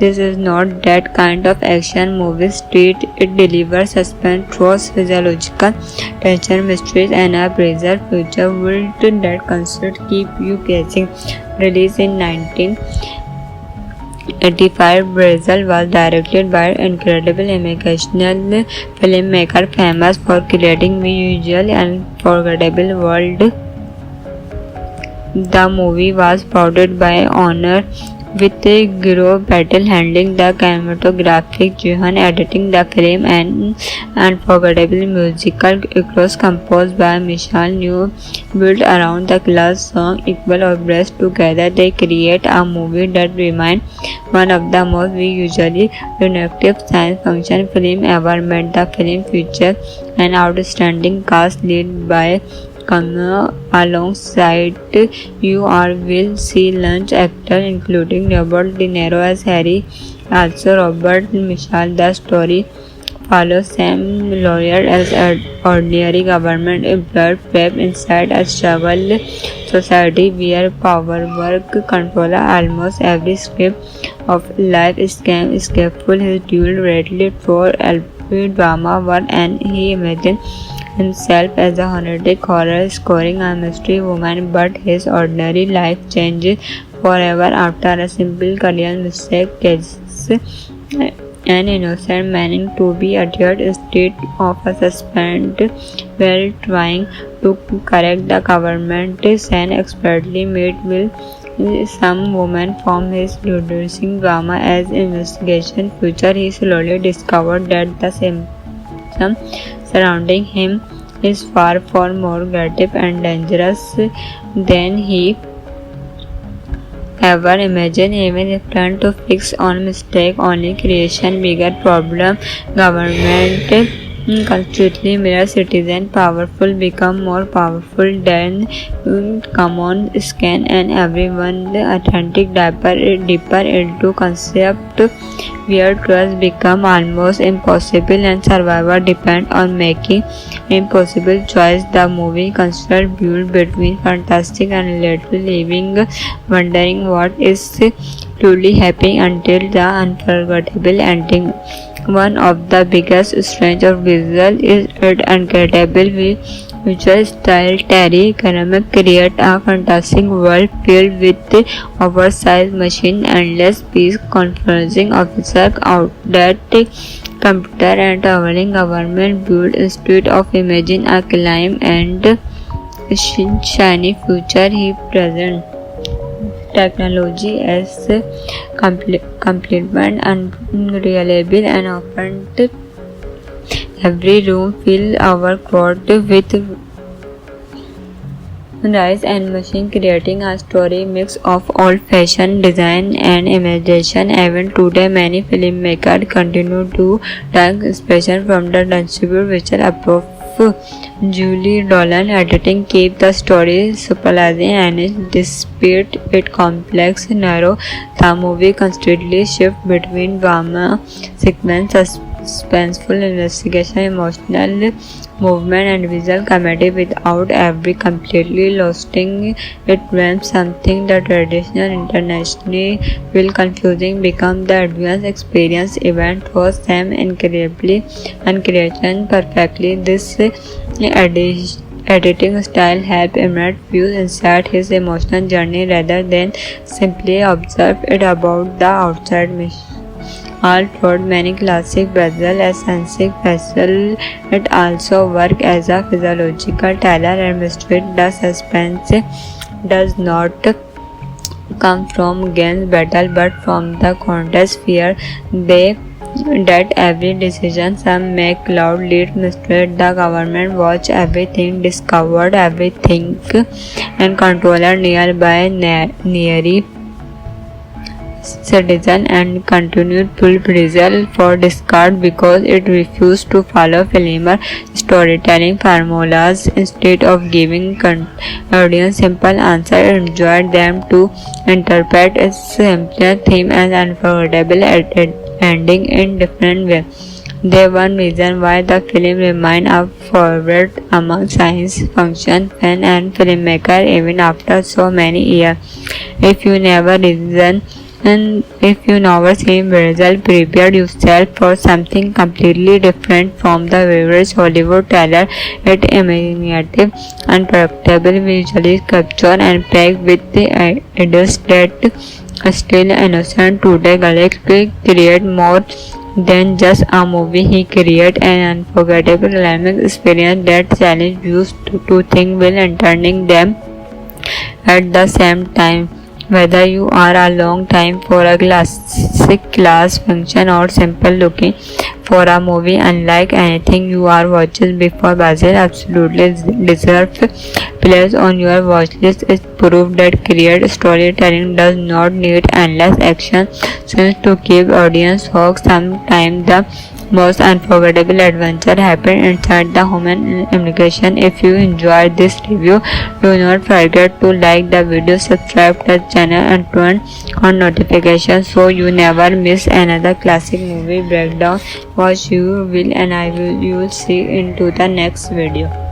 this is not that kind of action movie. It delivers suspense, thrills, physiological tension, mysteries, and a bizarre future world that constantly keep you guessing. Released in 1985, Brazil was directed by incredible imaginational filmmaker famous for creating visual and unforgettable world. The movie was produced by Warner with Giro Patel handling the cinematographic, Johan editing the film, and unforgettable musical across composed by Michelle New built around the class song Equal or Breast. Together they create a movie that remains one of the most visually innovative science fiction film ever made. The film features an outstanding cast led by Kamala alongside you will see lunch actors including Robert De Niro as Harry, also Robert Mitchell. The story follows Sam Lawyer as an ordinary government employee trapped inside a struggle society where power work control almost every script of life. Scam escapeful his dual readily for LP drama one, and he imagined himself as a honorific horror scoring a mystery woman, but his ordinary life changes forever after a simple career mistake catches an innocent man to be adhered state of a suspense while trying to correct the government. Sen expertly made will some woman from his reducing drama as investigation future. He slowly discovered that the symptom surrounding him is far more creative and dangerous than he ever imagined. Even if trying to fix on mistake only creation bigger problem. Government constantly mirror citizen powerful become more powerful than common scan, and everyone the authentic deeper into concept where trust become almost impossible and survival depend on making impossible choice. The movie considered built between fantastic and little leaving wondering what is truly happening until the unforgettable ending. One of the biggest strengths of visual is its incredible visual style. Terry Gilliam created a fantastic world filled with oversized machine, endless peace, confusing officer out that computer and traveling government built instead of imagine a climb and shiny future he present technology as complement and reliable and often every room fill our crowd with rice and machine creating a story mix of old-fashioned design and imagination. Even today many filmmakers continue to take inspiration from the distributed visual approach. Julie Dolan editing keep the story surprising and despite its complex narrow, the movie constantly shifts between drama sequence, suspenseful investigation, emotional movement and visual comedy without ever completely losing its realm. Something that traditional internationally will confusing become the advanced experience event for Sam incredibly and creation perfectly. This editing style help Emmet view inside his emotional journey rather than simply observe it about the outside mission. All throughout many classic visual eccentric vessel, it also works as a physiological thriller and mystery. The suspense does not come from Gain's battle but from the contest fear that every decision some make cloud lead mystery. The government watch everything, discovered everything and controller nearby nearly citizen and continued full prison for discard because it refused to follow filmer storytelling formulas. Instead of giving audience simple answers, enjoyed them to interpret a simpler theme and unforgettable ending in different ways. They one reason why the film remains a favorite among science fiction fans and filmmakers even after so many years. If you never reason and if you never seen Brazil, prepare yourself for something completely different from the average Hollywood trailer. It imaginative, unpredictable, visually captured and packed with the ideas that still innocent today. Galaxy create more than just a movie. He created an unforgettable dynamic experience that challenges you to think while entertaining them at the same time. Whether you are a long time for a classic class function or simple looking for a movie unlike anything you are watching before, Brazil absolutely deserves place on your watch list. Is proof that great storytelling does not need endless action scenes to keep audience hooked. Sometimes the most unforgettable adventure happen inside the human imagination. If you enjoyed this review, do not forget to like the video, subscribe to the channel and turn on notifications so you never miss another classic movie breakdown. Watch you will and I will you will see into the next video.